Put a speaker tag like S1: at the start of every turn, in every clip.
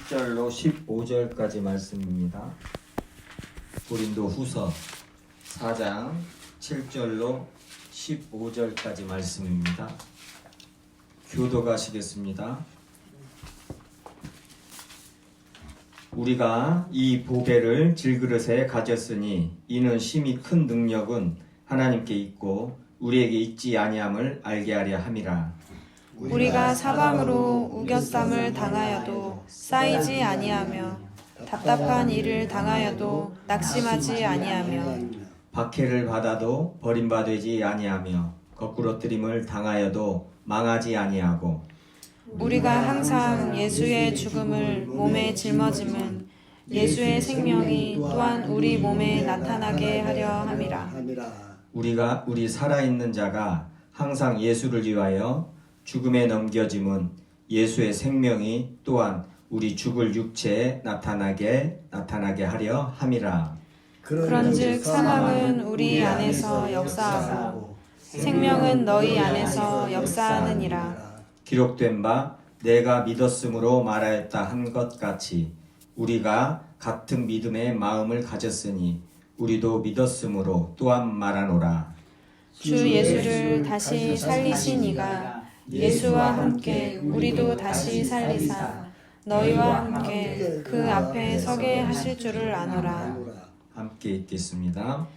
S1: 7절로 15절까지 말씀입니다. 고린도후서 4장 7절로 15절까지 말씀입니다. 교도가시겠습니다. 우리가 이 보배를 질그릇에 가졌으니 이는 심히 큰 능력은 하나님께 있고 우리에게 있지 아니함을 알게 하려 함이라.
S2: 우리가 사방으로 우겨쌈을 당하여도 쌓이지 아니하며 답답한 일을 당하여도 낙심하지 아니하며
S1: 박해를 받아도 버림받지 아니하며 거꾸러뜨림을 당하여도 망하지 아니하고
S2: 우리가 항상 예수의 죽음을 몸에 짊어짐은 예수의 생명이 또한 우리 몸에 나타나게 하려 함이라.
S1: 우리 살아있는 자가 항상 예수를 위하여 죽음에 넘겨짐은 예수의 생명이 또한 우리 죽을 육체에 나타나게 하려 함이라.
S2: 그런즉 사망은 우리 안에서 역사하고 생명은 너희 안에서 역사하느니라.
S1: 기록된 바 내가 믿었으므로 말하였다 한 것 같이 우리가 같은 믿음의 마음을 가졌으니 우리도 믿었으므로 또한 말하노라.
S2: 주 예수를 다시 살리신 이가 예수와 함께 우리도 다시 살리사 너희와 함께 그 앞에 서게 하실 줄을 아노라.
S1: 함께 읽겠습니다.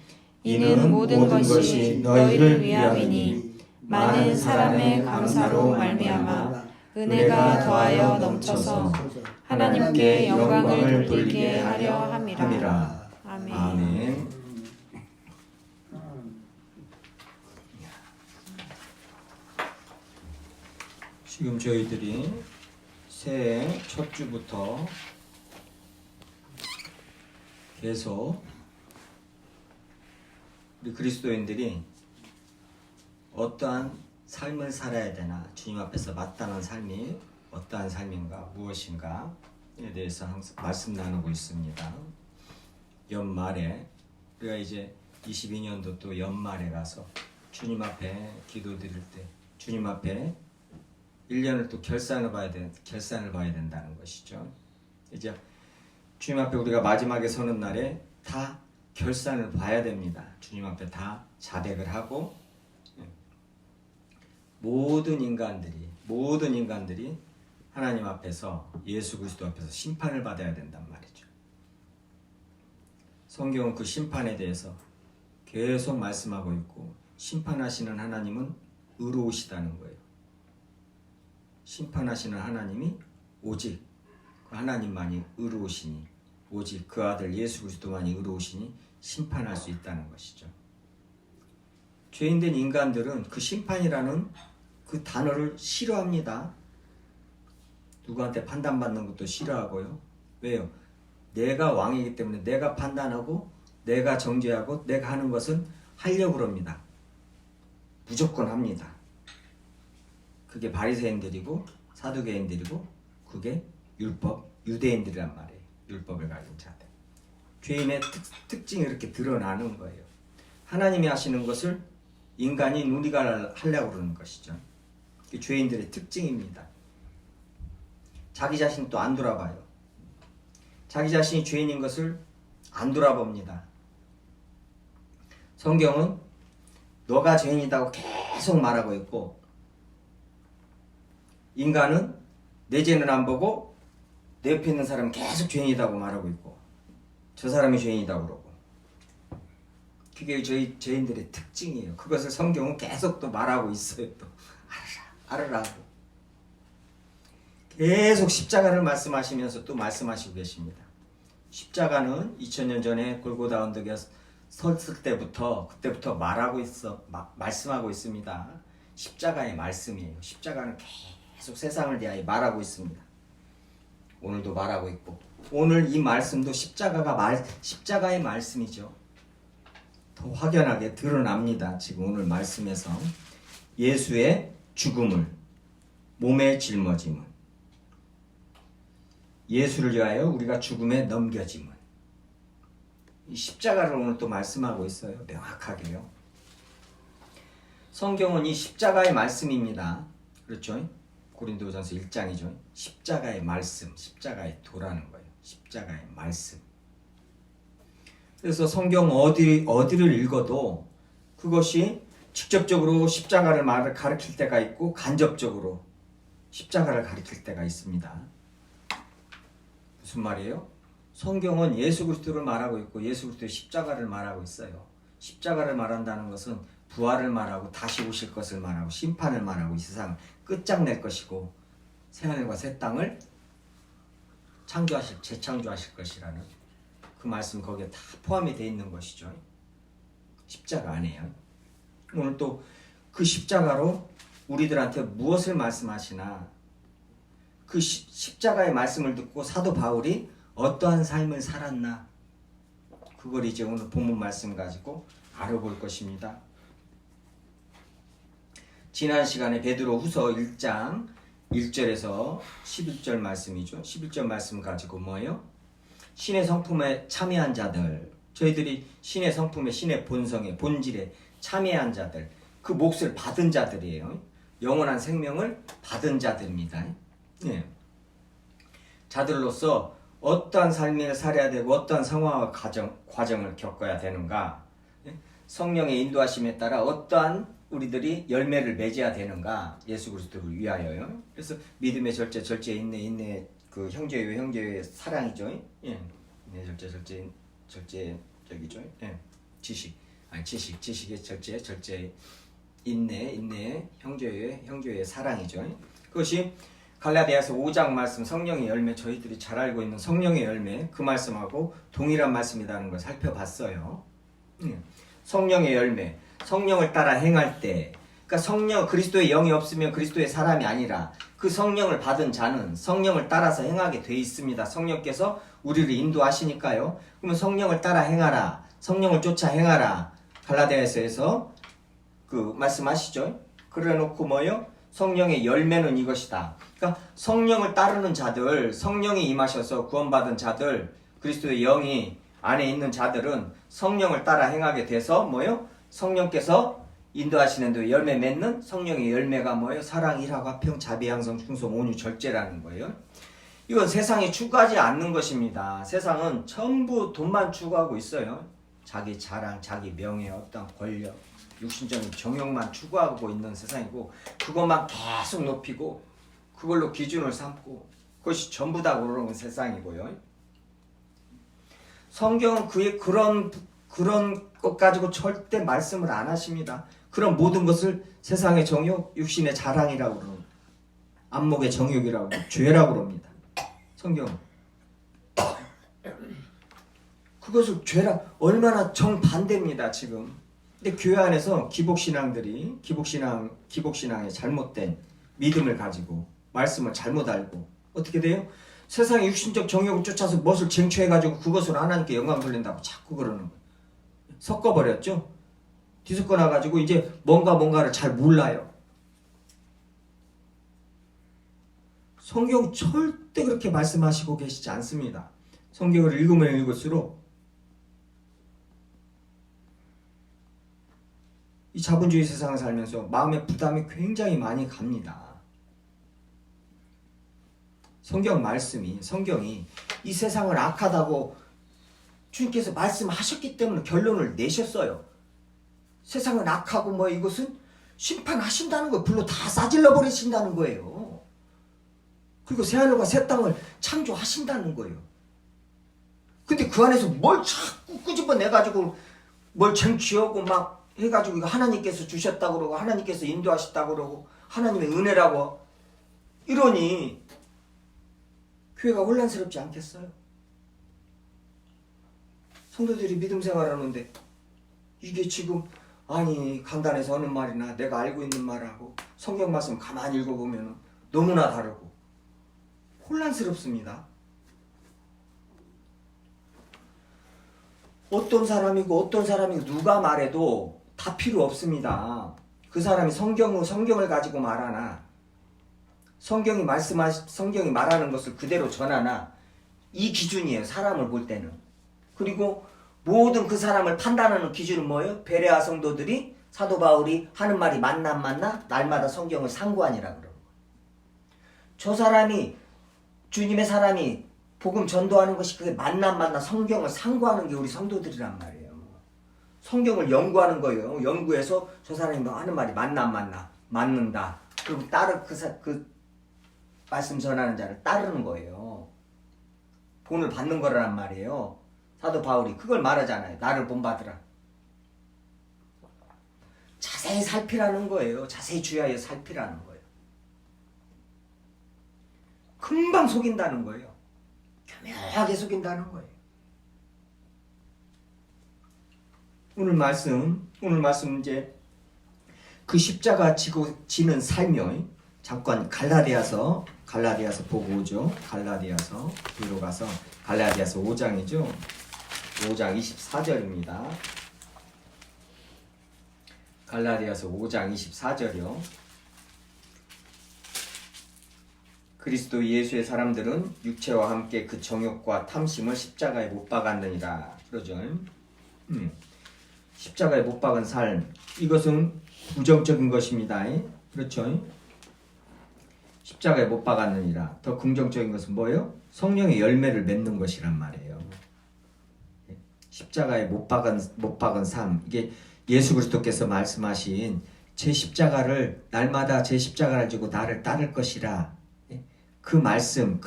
S2: 이는 모든 것이 너희를 위함이니 많은 사람의 감사로 말미암아 은혜가 더하여 넘쳐서 하나님께 영광을 돌리게 하려 함이라. 아멘.
S1: 아멘. 지금 저희들이 새해 첫 주부터 계속 우리 그리스도인들이 어떠한 삶을 살아야 되나, 주님 앞에서 마땅한 삶이 어떠한 삶인가, 무엇인가에 대해서 항상 말씀 나누고 있습니다. 연말에 우리가 이제 22년도 또 연말에 가서 주님 앞에 기도드릴 때 주님 앞에 1년을 또 결산을 봐야 된다는 것이죠. 이제 주님 앞에 우리가 마지막에 서는 날에 다 결산을 봐야 됩니다. 주님 앞에 다 자백을 하고 모든 인간들이 하나님 앞에서 예수 그리스도 앞에서 심판을 받아야 된단 말이죠. 성경은 그 심판에 대해서 계속 말씀하고 있고 심판하시는 하나님은 의로우시다는 거예요. 심판하시는 하나님이 오직 그 하나님만이 의로우시니 오직 그 아들 예수 그리스도만이 의로우시니 심판할 수 있다는 것이죠. 죄인된 인간들은 그 심판이라는 그 단어를 싫어합니다. 누구한테 판단받는 것도 싫어하고요. 왜요? 내가 왕이기 때문에 내가 판단하고 내가 정죄하고 내가 하는 것은 하려고 합니다. 무조건 합니다. 그게 바리새인들이고 사두개인들이고 그게 유대인들이란 말이에요. 율법을 가진 자들. 죄인의 특징이 이렇게 드러나는 거예요. 하나님이 하시는 것을 인간이 우리가 하려고 그러는 것이죠. 죄인들의 특징입니다. 자기 자신 또 안 돌아봐요. 자기 자신이 죄인인 것을 안 돌아봅니다. 성경은 너가 죄인이라고 계속 말하고 있고 인간은 내 죄는 안 보고 내 옆에 있는 사람은 계속 죄인이라고 말하고 있고 저 사람이 죄인이라고 그러고 그게 저희 죄인들의 특징이에요. 그것을 성경은 계속 또 말하고 있어요. 또 알으라고 계속 십자가를 말씀하시면서 또 말씀하시고 계십니다. 십자가는 2000년 전에 골고다 언덕에 섰을 때부터 그때부터 말씀하고 있습니다. 십자가의 말씀이에요. 십자가는 계속 세상을 대하여 말하고 있습니다. 오늘도 말하고 있고 오늘 이 말씀도 십자가의 말씀이죠. 더 확연하게 드러납니다. 지금 오늘 말씀에서 예수의 죽음을 몸에 짊어짐은 예수를 위하여 우리가 죽음에 넘겨짐은 이 십자가를 오늘 또 말씀하고 있어요. 명확하게요. 성경은 이 십자가의 말씀입니다. 그렇죠? 고린도전서 1장이죠. 십자가의 말씀, 십자가의 도라는 거예요. 십자가의 말씀. 그래서 성경 어디를 읽어도 그것이 직접적으로 십자가를 가르칠 때가 있고 간접적으로 십자가를 가르칠 때가 있습니다. 무슨 말이에요? 성경은 예수 그리스도를 말하고 있고 예수 그리스도의 십자가를 말하고 있어요. 십자가를 말한다는 것은 부활을 말하고 다시 오실 것을 말하고 심판을 말하고 이 세상을 끝장낼 것이고 새하늘과 새 땅을 재창조하실 것이라는 그 말씀 거기에 다 포함이 되어 있는 것이죠. 십자가 안에요. 오늘 또 그 십자가로 우리들한테 무엇을 말씀하시나 그 십자가의 말씀을 듣고 사도 바울이 어떠한 삶을 살았나 그걸 이제 오늘 본문 말씀 가지고 알아볼 것입니다. 지난 시간에 베드로 후서 1장 1절에서 11절 말씀이죠. 11절 말씀 가지고 뭐예요? 신의 성품에 참여한 자들, 저희들이 신의 성품에 신의 본성에 본질에 참여한 자들, 그 몫을 받은 자들이에요. 영원한 생명을 받은 자들입니다. 네. 자들로서 어떠한 삶을 살아야 되고 어떠한 상황과 과정을 겪어야 되는가, 성령의 인도하심에 따라 어떠한 우리들이 열매를 맺어야 되는가, 예수 그리스도를 위하여요. 그래서 믿음의 절제, 인내, 그 형제의 사랑이죠. 예, 절제적이죠. 예, 지식의 절제, 인내, 형제의 사랑이죠. 그것이 갈라디아서 5장 말씀 성령의 열매, 저희들이 잘 알고 있는 성령의 열매 그 말씀하고 동일한 말씀이라는 걸 살펴봤어요. 성령의 열매, 성령을 따라 행할 때, 그러니까 그리스도의 영이 없으면 그리스도의 사람이 아니라 그 성령을 받은 자는 성령을 따라서 행하게 돼 있습니다. 성령께서 우리를 인도하시니까요. 그러면 성령을 따라 행하라, 성령을 쫓아 행하라. 갈라디아서에서 그 말씀하시죠. 그래놓고 뭐요? 성령의 열매는 이것이다. 그러니까 성령을 따르는 자들, 성령이 임하셔서 구원받은 자들, 그리스도의 영이 안에 있는 자들은 성령을 따라 행하게 돼서 뭐요? 성령께서 인도하시는 데 열매 맺는 성령의 열매가 뭐예요? 사랑, 일화, 화평, 자비, 양성, 충성, 온유, 절제라는 거예요. 이건 세상이 추구하지 않는 것입니다. 세상은 전부 돈만 추구하고 있어요. 자기 자랑, 자기 명예, 어떤 권력, 육신적인 정욕만 추구하고 있는 세상이고, 그것만 계속 높이고 그걸로 기준을 삼고 그것이 전부다 그러는 세상이고요. 성경은 그런 것 가지고 절대 말씀을 안 하십니다. 그런 모든 것을 세상의 정욕, 육신의 자랑이라고 그럽니다. 안목의 정욕이라고, 죄라고 그럽니다. 성경은. 그것을 죄라, 얼마나 정반대입니다, 지금. 근데 교회 안에서 기복신앙에 잘못된 믿음을 가지고 말씀을 잘못 알고 어떻게 돼요? 세상의 육신적 정욕을 쫓아서 무엇을 쟁취해가지고 그것으로 하나님께 영광 돌린다고 자꾸 그러는 거예요. 섞어버렸죠? 뒤섞어 놔가지고 이제 뭔가를 잘 몰라요. 성경 절대 그렇게 말씀하시고 계시지 않습니다. 성경을 읽으면 읽을수록 이 자본주의 세상을 살면서 마음의 부담이 굉장히 많이 갑니다. 성경이 이 세상을 악하다고 주님께서 말씀하셨기 때문에 결론을 내셨어요. 세상은 악하고 이것은 심판하신다는 거예요. 불로 다 싸질러 버리신다는 거예요. 그리고 새하늘과 새 땅을 창조하신다는 거예요. 근데 그 안에서 뭘 자꾸 끄집어내가지고 뭘 쟁취하고 막 해가지고 이거 하나님께서 주셨다고 그러고 하나님께서 인도하셨다고 그러고 하나님의 은혜라고 이러니 교회가 혼란스럽지 않겠어요? 성도들이 믿음 생활하는데 이게 지금 강단에서 하는 말이나 내가 알고 있는 말하고 성경 말씀 가만히 읽어보면 너무나 다르고 혼란스럽습니다. 어떤 사람이고 누가 말해도 다 필요 없습니다. 그 사람이 성경을 가지고 말하나 성경이 말하는 것을 그대로 전하나 이 기준이에요. 사람을 볼 때는. 그리고 모든 그 사람을 판단하는 기준은 뭐예요? 베레아 성도들이 사도 바울이 하는 말이 맞나 안 맞나? 날마다 성경을 상고하니라 그러고.
S3: 저 사람이 주님의 사람이 복음 전도하는 것이 그게 맞나 안 맞나 성경을 상고하는 게 우리 성도들이란 말이에요. 성경을 연구하는 거예요. 연구해서 저 사람이 뭐 하는 말이 맞나 안 맞나 맞는다. 그리고 그 말씀 전하는 자를 따르는 거예요. 본을 받는 거란 말이에요. 사도 바울이 그걸 말하잖아요. 나를 본받으라. 자세히 살피라는 거예요. 자세히 주의하여 살피라는 거예요. 금방 속인다는 거예요. 교묘하게 속인다는 거예요. 오늘 말씀 이제 그 십자가 지는 삶이 잠깐 갈라디아서 보고 오죠. 갈라디아서 뒤로 가서 갈라디아서 5장이죠. 5장 24절입니다. 갈라디아서 5장 24절이요. 그리스도 예수의 사람들은 육체와 함께 그 정욕과 탐심을 십자가에 못 박았느니라. 그러죠. 십자가에 못 박은 삶, 이것은 부정적인 것입니다. 그렇죠. 십자가에 못 박았느니라. 더 긍정적인 것은 뭐예요? 성령의 열매를 맺는 것이란 말이에요. 십자가에 못 박은 삶, 이게 예수 그리스도께서 말씀하신 제 십자가를 날마다 제 십자가를 지고 나를 따를 것이라. 그 말씀이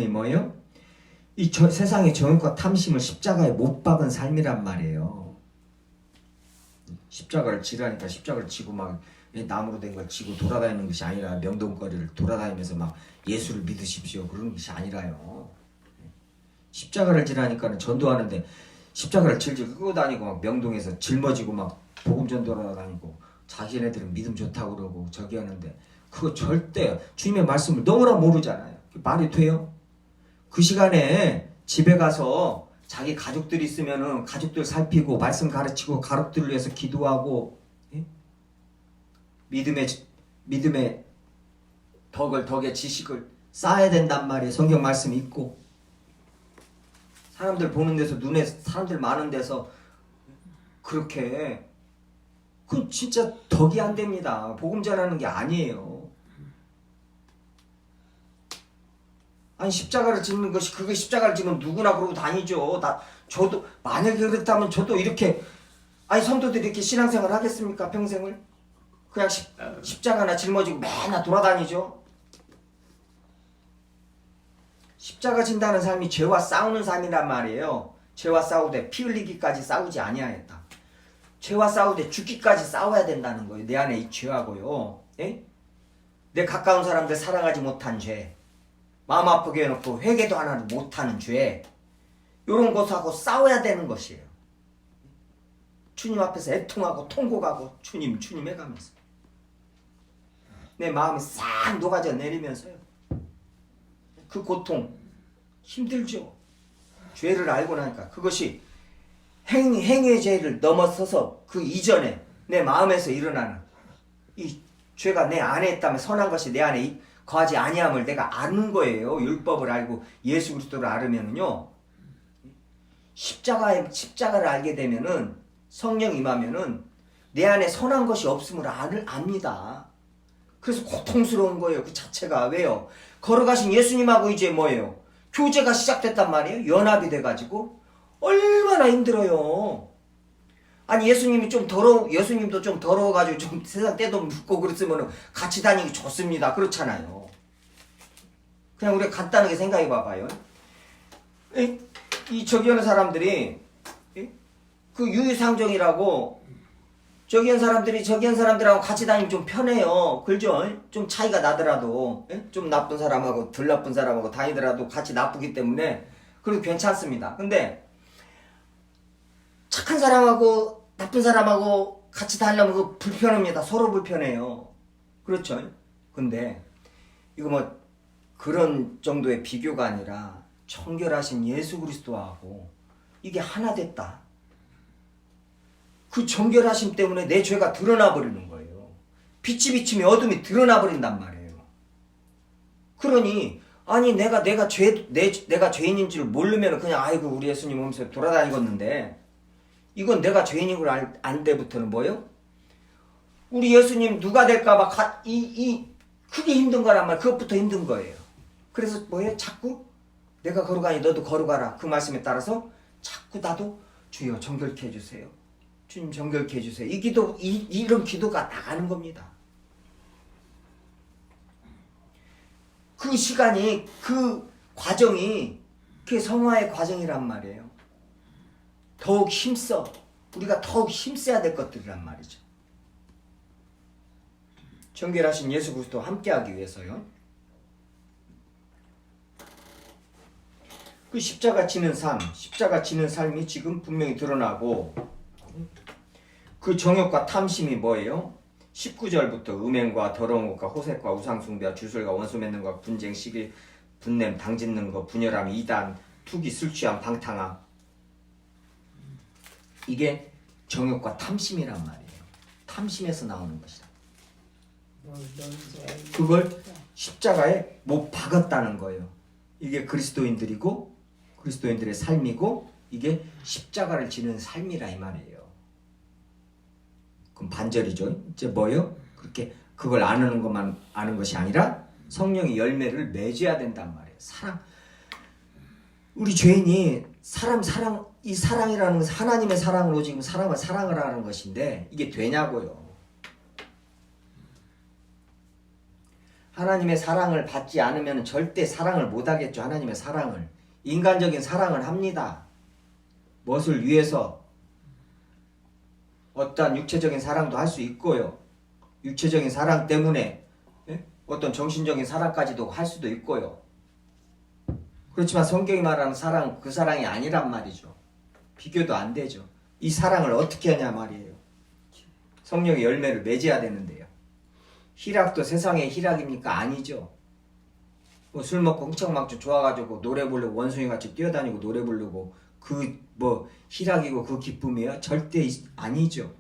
S3: 뭐예요? 이 세상의 정욕과 탐심을 십자가에 못 박은 삶이란 말이에요. 십자가를 지라니까 십자가를 지고 막 나무로 된 걸 지고 돌아다니는 것이 아니라 명동거리를 돌아다니면서 막 예수를 믿으십시오 그러는 것이 아니라요. 십자가를 지라니까는 전도하는데 십자가를 질질 끄고 다니고 막 명동에서 짊어지고 막 복음 전도하러 다니고 자기네들은 믿음 좋다고 그러고 저기 하는데 그거 절대 주님의 말씀을 너무나 모르잖아요. 말이 돼요? 그 시간에 집에 가서 자기 가족들 있으면은 가족들 살피고 말씀 가르치고 가족들을 위해서 기도하고 믿음의 덕의 지식을 쌓아야 된단 말이에요. 성경 말씀이 있고 사람들 보는 데서 눈에 사람들 많은 데서 그렇게 그건 진짜 덕이 안 됩니다. 복음 전하는 게 아니에요. 아니 십자가를 짓는 것이 그게 십자가를 지면 누구나 그러고 다니죠. 저도 만약에 그렇다면 저도 이렇게 아니 성도들이 이렇게 신앙생활 하겠습니까? 평생을 그냥 십자가나 짊어지고 맨날 돌아다니죠. 십자가 진다는 삶이 죄와 싸우는 삶이란 말이에요. 죄와 싸우되 피 흘리기까지 싸우지 아니하였다. 죄와 싸우되 죽기까지 싸워야 된다는 거예요. 내 안에 이 죄하고요. 예? 내 가까운 사람들 사랑하지 못한 죄, 마음 아프게 해놓고 회개도 하나도 못하는 죄, 이런 것하고 싸워야 되는 것이에요. 주님 앞에서 애통하고 통곡하고 주님 해가면서 내 마음이 싹 녹아져 내리면서요. 그 고통 힘들죠. 죄를 알고 나니까 그것이 행위의 죄를 넘어서서 그 이전에 내 마음에서 일어나는 이 죄가 내 안에 있다면 선한 것이 내 안에 거하지 아니함을 내가 아는 거예요. 율법을 알고 예수 그리스도를 알으면은요. 십자가를 알게 되면은 성령 임하면은 내 안에 선한 것이 없음을 압니다. 그래서 고통스러운 거예요. 그 자체가. 왜요? 걸어가신 예수님하고 이제 뭐예요? 교제가 시작됐단 말이에요. 연합이 돼가지고 얼마나 힘들어요. 아니 예수님도 좀 더러워가지고 좀 세상 때도 묻고 그랬으면 같이 다니기 좋습니다. 그렇잖아요. 그냥 우리가 간단하게 생각해 봐봐요. 이 저기 하는 사람들이 그 유유상종이라고 저기 한 사람들하고 같이 다니면 좀 편해요. 그죠? 좀 차이가 나더라도 좀 나쁜 사람하고 덜 나쁜 사람하고 다니더라도 같이 나쁘기 때문에 그래도 괜찮습니다. 근데 착한 사람하고 나쁜 사람하고 같이 다니려면 그거 불편합니다. 서로 불편해요. 그렇죠? 근데 이거 뭐 그런 정도의 비교가 아니라 청결하신 예수 그리스도하고 이게 하나 됐다. 그 정결하심 때문에 내 죄가 드러나 버리는 거예요. 빛이 비치면 어둠이 드러나 버린단 말이에요. 그러니 아니 내가 죄인인 줄 모르면 그냥 아이고 우리 예수님 오면서 돌아다니겠는데 이건 내가 죄인인 걸 안 때부터는 뭐예요? 우리 예수님 누가 될까봐 그게 힘든 거란 말. 그것부터 힘든 거예요. 그래서 뭐예요? 자꾸 내가 거룩하니 너도 거룩하라. 그 말씀에 따라서 자꾸 나도 주여 정결케 해주세요. 주님 정결케 해주세요. 이 기도, 이런 기도가 나가는 겁니다. 그 시간이, 그 과정이 그게 성화의 과정이란 말이에요. 더욱 힘써. 우리가 더욱 힘써야 될 것들이란 말이죠. 정결하신 예수 그리스도와 함께하기 위해서요. 그 십자가 지는 삶, 십자가 지는 삶이 지금 분명히 드러나고, 그 정욕과 탐심이 뭐예요? 19절부터 음행과 더러운 것과 호색과 우상숭배와 주술과 원수 맺는 것, 분쟁, 시기, 분냄, 당짓는 것, 분열함, 이단, 투기, 술취함, 방탕함. 이게 정욕과 탐심이란 말이에요. 탐심에서 나오는 것이다. 그걸 십자가에 못 박았다는 거예요. 이게 그리스도인들이고 그리스도인들의 삶이고 이게 십자가를 지는 삶이라 이 말이에요. 그럼 반절이죠. 이제 뭐요? 그렇게 그걸 아는 것만 아는 것이 아니라 성령의 열매를 맺어야 된단 말이에요. 사랑. 우리 죄인이 사람 이 사랑이라는 것은 하나님의 사랑으로 지금 사람을 사랑을 하는 것인데 이게 되냐고요. 하나님의 사랑을 받지 않으면 절대 사랑을 못 하겠죠. 하나님의 사랑을. 인간적인 사랑을 합니다. 무엇을 위해서? 어떠한 육체적인 사랑도 할 수 있고요. 육체적인 사랑 때문에 어떤 정신적인 사랑까지도 할 수도 있고요. 그렇지만 성경이 말하는 사랑은 그 사랑이 아니란 말이죠. 비교도 안 되죠. 이 사랑을 어떻게 하냐 말이에요. 성령의 열매를 맺어야 되는데요. 희락도 세상의 희락입니까? 아니죠. 뭐 술 먹고 흥청망청 좋아가지고 노래 부르고 원숭이같이 뛰어다니고 노래 부르고 그 뭐 희락이고 그 기쁨이에요? 절대 아니죠.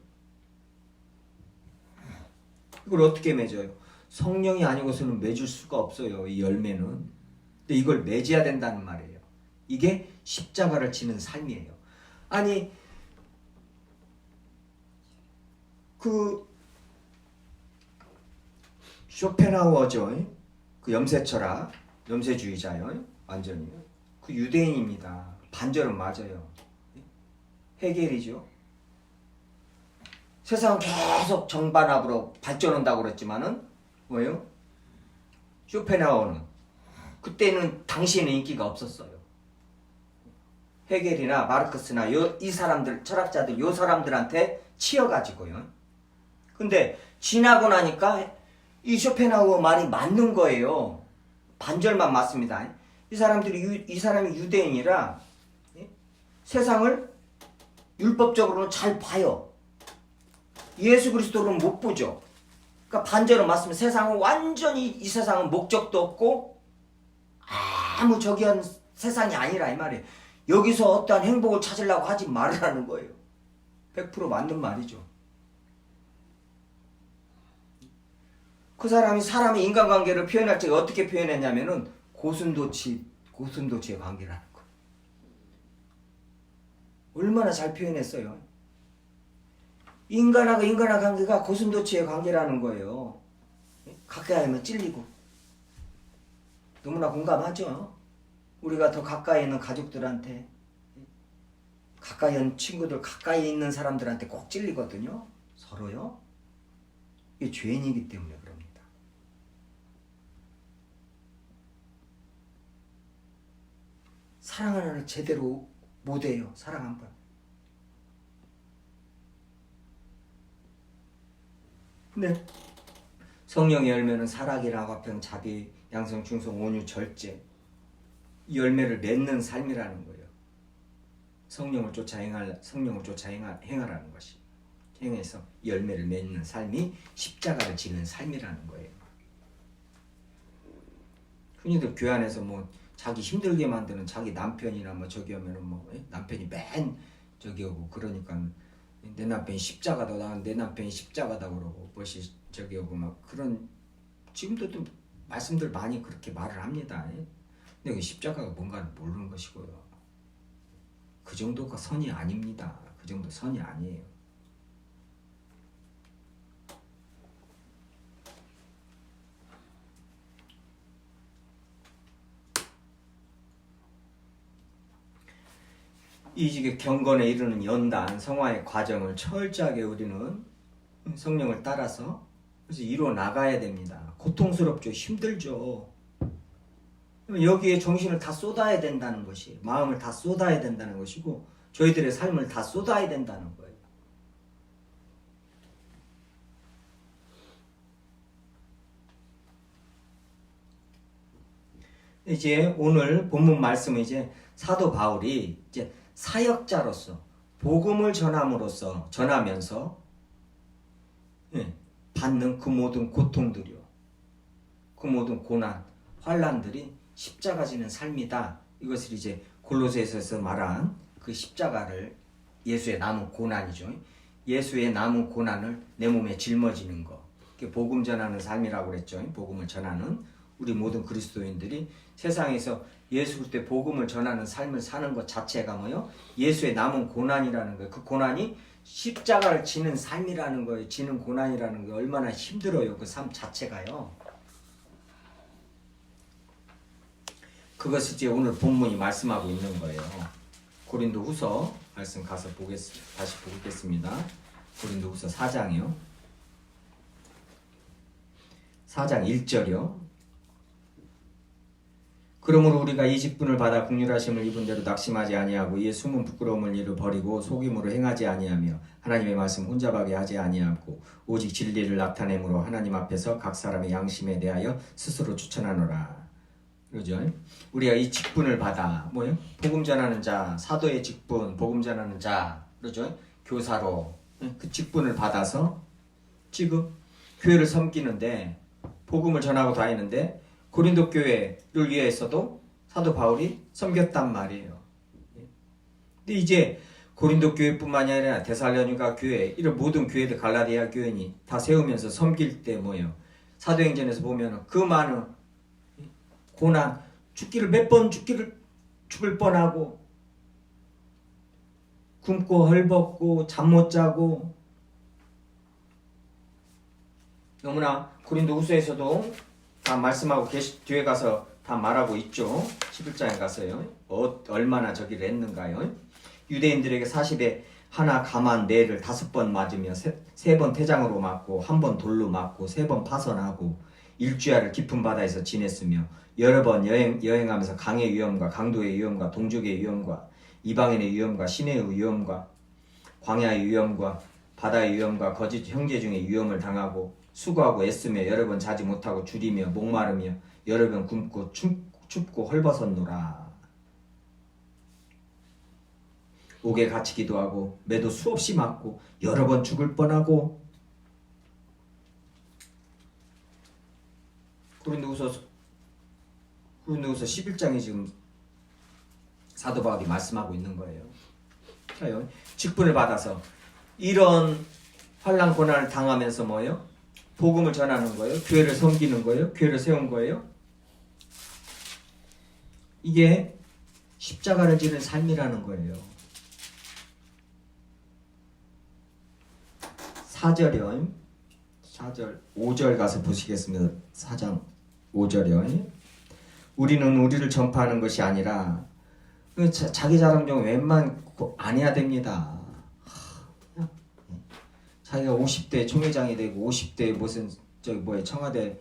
S3: 이걸 어떻게 맺어요? 성령이 아니고서는 맺을 수가 없어요. 이 열매는. 근데 이걸 맺어야 된다는 말이에요. 이게 십자가를 지는 삶이에요. 아니 그 쇼펜하우어죠. 그 염세철학, 염세주의자요. 완전히 그 유대인입니다. 반절은 맞아요. 헤겔이죠. 세상은 계속 정반합으로 발전한다고 그랬지만은 뭐예요? 쇼펜하우어는 그때는 당시에는 인기가 없었어요. 헤겔이나 마르크스나 이 사람들 철학자들 요 사람들한테 치여가지고요. 근데 지나고 나니까 이 쇼펜하우어 말이 맞는 거예요. 반절만 맞습니다. 이 사람이 유대인이라 세상을 율법적으로는 잘 봐요. 예수 그리스도로는 못 보죠. 그러니까 반절은 맞습니다. 세상은 완전히 이 세상은 목적도 없고 아무 저기한 세상이 아니라 이 말이에요. 여기서 어떠한 행복을 찾으려고 하지 말으라는 거예요. 100% 맞는 말이죠. 그 사람이 사람의 인간관계를 표현할 때 어떻게 표현했냐면은 고슴도치의 관계라는 거예요. 얼마나 잘 표현했어요. 인간하고 인간의 관계가 고슴도치의 관계라는 거예요. 가까이 하면 찔리고. 너무나 공감하죠? 우리가 더 가까이 있는 가족들한테, 가까이 있는 친구들, 가까이 있는 사람들한테 꼭 찔리거든요. 서로요. 이게 죄인이기 때문에 그럽니다. 사랑 하나를 제대로 못해요. 사랑 한 번. 근데 성령의 열매는 사랑이라 화평, 자비, 양성, 충성, 온유, 절제. 이 열매를 맺는 삶이라는 거예요. 성령을 쫓아 행하라는 것이. 행해서 열매를 맺는 삶이 십자가를 지는 삶이라는 거예요. 흔히들 교회 안에서 뭐 자기 힘들게 만드는 자기 남편이나 뭐 저기 하면은 뭐 남편이 맨 저기 오고 그러니까 내 남편이 십자가다, 나는 내 남편이 십자가다 그러고 무엇이 저기 오고 막 그런 지금도 좀 말씀들 많이 그렇게 말을 합니다. 근데 그 십자가가 뭔가를 모르는 것이고요. 그 정도가 선이 아닙니다. 그 정도 선이 아니에요.
S1: 이게 경건에 이르는 연단, 성화의 과정을 철저하게 우리는 성령을 따라서 그래서 이루어 나가야 됩니다. 고통스럽죠. 힘들죠. 여기에 정신을 다 쏟아야 된다는 것이, 마음을 다 쏟아야 된다는 것이고 저희들의 삶을 다 쏟아야 된다는 거예요. 이제 오늘 본문 말씀은 이제 사도 바울이 이제 사역자로서 복음을 전하면서 받는 그 모든 고통들이요, 그 모든 고난, 환난들이 십자가 지는 삶이다. 이것을 이제 골로새서에서 말한 그 십자가를, 예수의 남은 고난이죠. 예수의 남은 고난을 내 몸에 짊어지는 거. 그게 복음 전하는 삶이라고 그랬죠. 복음을 전하는 우리 모든 그리스도인들이 세상에서 예수 그리스도의 복음을 전하는 삶을 사는 것 자체가 뭐요? 예수의 남은 고난이라는 거예요. 그 고난이 십자가를 지는 삶이라는 거예요. 지는 고난이라는 게 얼마나 힘들어요. 그 삶 자체가요. 그것이 이제 오늘 본문이 말씀하고 있는 거예요. 고린도 후서 말씀 가서 다시 보겠습니다. 고린도 후서 4장이요. 4장 1절이요. 그러므로 우리가 이 직분을 받아 긍휼하심을 입은 대로 낙심하지 아니하고 이에 숨은 부끄러움을 이루 버리고 속임으로 행하지 아니하며 하나님의 말씀 혼잡하게 하지 아니하고 오직 진리를 나타내므로 하나님 앞에서 각 사람의 양심에 대하여 스스로 추천하노라. 그러죠? 우리가 이 직분을 받아 뭐요? 복음 전하는 자, 사도의 직분, 복음 전하는 자, 그러죠? 교사로 그 직분을 받아서 지금 교회를 섬기는데 복음을 전하고 다니는데 고린도 교회를 위해서도 사도 바울이 섬겼단 말이에요. 근데 이제 고린도 교회뿐만이 아니라 데살로니가 교회, 이런 모든 교회들, 갈라디아 교회니 다 세우면서 섬길 때 뭐예요? 사도행전에서 보면 그 많은 고난, 죽을 뻔하고 굶고 헐벗고 잠 못 자고, 너무나 고린도 후서에서도 다 말씀하고 뒤에 가서 다 말하고 있죠. 11장에 가서요. 얼마나 저기를 했는가요. 유대인들에게 40에 하나 가만 네를 5번 맞으며 3번 태장으로 맞고 1번 돌로 맞고 3번 파선하고 일주야를 깊은 바다에서 지냈으며 여러 번 여행하면서 강의 위험과 강도의 위험과 동족의 위험과 이방인의 위험과 시내의 위험과 광야의 위험과 바다의 위험과 거짓 형제 중에 위험을 당하고 수고하고 애쓰며 여러 번 자지 못하고 줄이며 목마르며 여러 번 굶고 춥고 헐벗었노라. 옥에 갇히기도 하고 매도 수없이 맞고 여러 번 죽을 뻔하고. 고린도후서 11장에 지금 사도 바울이 말씀하고 있는 거예요. 자요, 직분을 받아서 이런 환난 고난을 당하면서 뭐예요? 복음을 전하는 거예요. 교회를 섬기는 거예요. 교회를 세운 거예요. 이게 십자가를 지는 삶이라는 거예요. 4절이요. 5절 가서 보시겠습니다. 4장 5절이요. 우리는 우리를 전파하는 것이 아니라 자기 자랑 좀 웬만 안 해야 됩니다. 자기가 50대 총회장이 되고 50대 무슨 청와대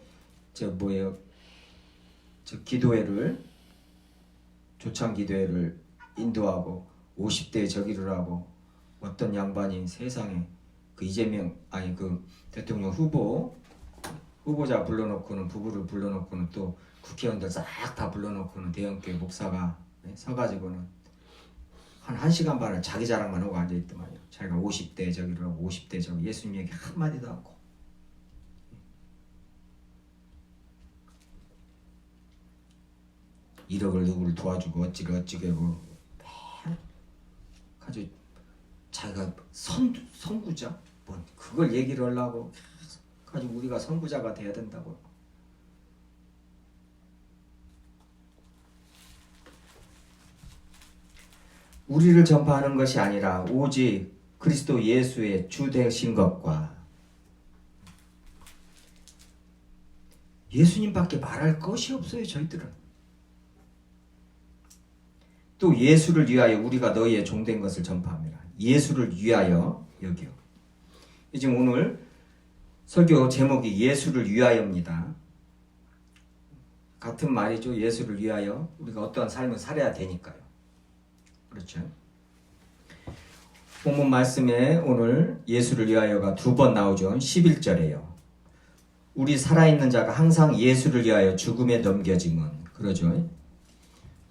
S1: 기도회를 조창 기도회를 인도하고 50대 저기를 하고 어떤 양반이 세상에 그 이재명 그 대통령 후보자 불러놓고는 부부를 불러놓고는 또 국회의원들 싹 다 불러놓고는 대형교회 목사가 서가지고는 한 1시간 반을 자기 자랑만 하고 앉아있더만요. 자기가 50대 저기를 하고 50대 저기 예수님 얘기 한마디도 않고. 이력을 누구를 도와주고 어찌게 뭐 아주 자기가 선구자 뭐 그걸 얘기를 하려고 가지고 우리가 선구자가 돼야 된다고. 우리를 전파하는 것이 아니라 오직 그리스도 예수의 주 되신 것과 예수님밖에 말할 것이 없어요. 저희들은
S3: 또 예수를 위하여 우리가 너희의 종된 것을 전파합니다. 예수를 위하여 여기요. 지금 오늘 설교 제목이 예수를 위하여입니다. 같은 말이죠. 예수를 위하여 우리가 어떠한 삶을 살아야 되니까요. 그렇죠. 본문 말씀에 오늘 예수를 위하여가 2번 나오죠. 11절에요. 우리 살아있는 자가 항상 예수를 위하여 죽음에 넘겨짐은 그러죠.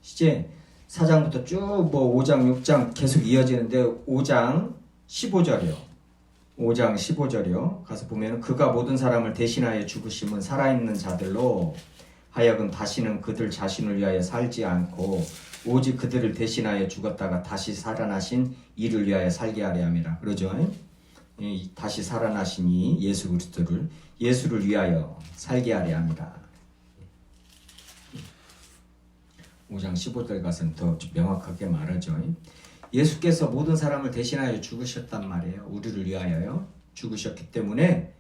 S3: 이제 4장부터 쭉 뭐 5장, 6장 계속 이어지는데 5장 15절이요. 5장 15절이요. 가서 보면 그가 모든 사람을 대신하여 죽으심은 살아있는 자들로 하여금 다시는 그들 자신을 위하여 살지 않고 오직 그들을 대신하여 죽었다가 다시 살아나신 이를 위하여 살게 하려 함이라. 그러죠. 다시 살아나신 이 예수 그리스도를 예수를 위하여 살게 하려 합니다. 5장 15절 가서는 더 명확하게 말하죠. 예수께서 모든 사람을 대신하여 죽으셨단 말이에요. 우리를 위하여요. 죽으셨기 때문에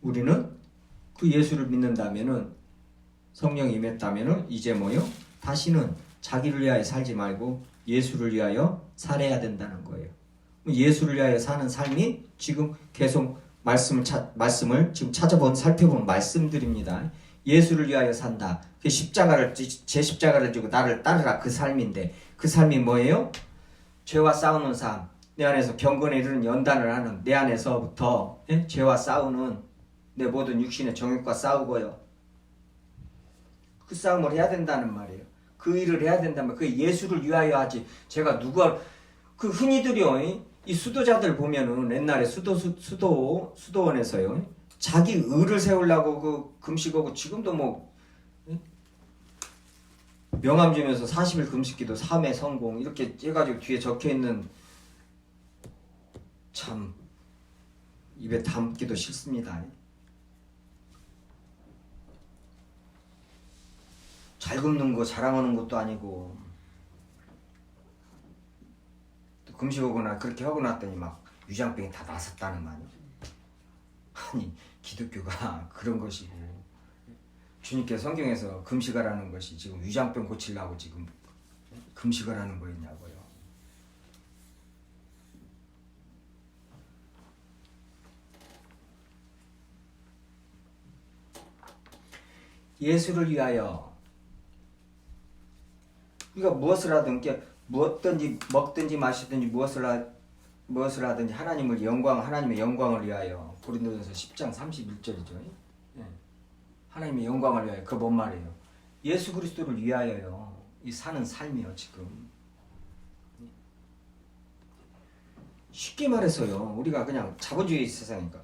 S3: 우리는 그 예수를 믿는다면은 성령이 임했다면은 이제 뭐요? 다시는 자기를 위하여 살지 말고 예수를 위하여 살아야 된다는 거예요. 예수를 위하여 사는 삶이 지금 계속 말씀을 지금 살펴본 말씀들입니다. 예수를 위하여 산다. 그 제 십자가를 지고 나를 따르라. 그 삶인데 그 삶이 뭐예요? 죄와 싸우는 삶. 내 안에서 경건에 이르는 연단을 하는 내 안에서부터 죄와 싸우는 내 모든 육신의 정욕과 싸우고요. 그 싸움을 해야 된다는 말이에요. 그 일을 해야 된다면 그 예수를 위하여 하지. 제가 그 흔히들이요. 이 수도자들 보면은 옛날에 수도원에서요. 자기 의를 세우려고 그 금식하고 지금도 뭐 명함 주면서 40일 금식기도 3회 성공 이렇게 해가지고 뒤에 적혀있는 참 입에 담기도 싫습니다. 잘 굽는 거 자랑하는 것도 아니고 또 금식하거나 그렇게 하고 났더니 막 위장병이 다 났었다는 말이에요. 아니 기독교가 그런 것이고 주님께서 성경에서 금식하라는 것이 지금 위장병 고치려고 지금 금식하라는 거였냐고요. 예수를 위하여 우리가 무엇을 무엇든지 먹든지 마시든지 무엇을 하든지 하나님의 영광을 위하여 고린도전서 10장 31절이죠. 예. 하나님의 영광을 위하여 그 뭔 말이에요? 예수 그리스도를 위하여요. 이 사는 삶이요 지금. 쉽게 말해서요. 우리가 그냥 자본주의 세상이니까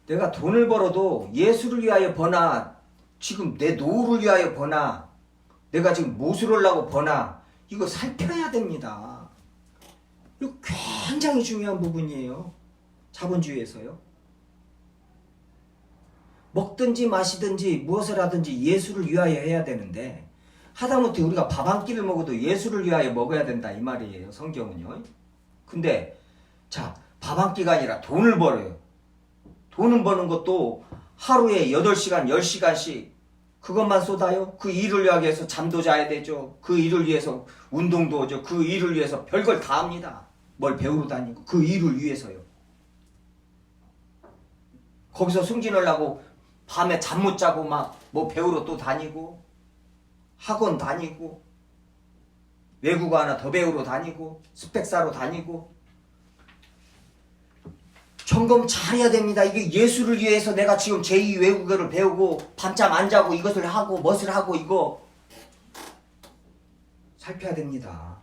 S3: 내가 돈을 벌어도 예수를 위하여 버나 지금 내 노후를 위하여 버나 내가 지금 무엇을 하려고 버나 이거 살펴야 됩니다. 이거 굉장히 중요한 부분이에요. 자본주의에서요. 먹든지 마시든지 무엇을 하든지 예수를 위하여 해야 되는데 하다못해 우리가 밥 한 끼를 먹어도 예수를 위하여 먹어야 된다 이 말이에요. 성경은요. 근데 자, 밥 한 끼가 아니라 돈을 벌어요. 돈을 버는 것도 하루에 8시간 10시간씩 그것만 쏟아요? 그 일을 위해서 잠도 자야 되죠. 그 일을 위해서 운동도 하죠. 그 일을 위해서 별걸 다 합니다. 뭘 배우러 다니고 그 일을 위해서요. 거기서 승진하려고 밤에 잠 못 자고 막 뭐 배우러 또 다니고 학원 다니고 외국어 하나 더 배우러 다니고 스펙사로 다니고 점검 잘해야 됩니다. 이게 예수를 위해서 내가 지금 제2 외국어를 배우고 밤잠 안 자고 이것을 하고 멋을 하고 이거 살펴야 됩니다.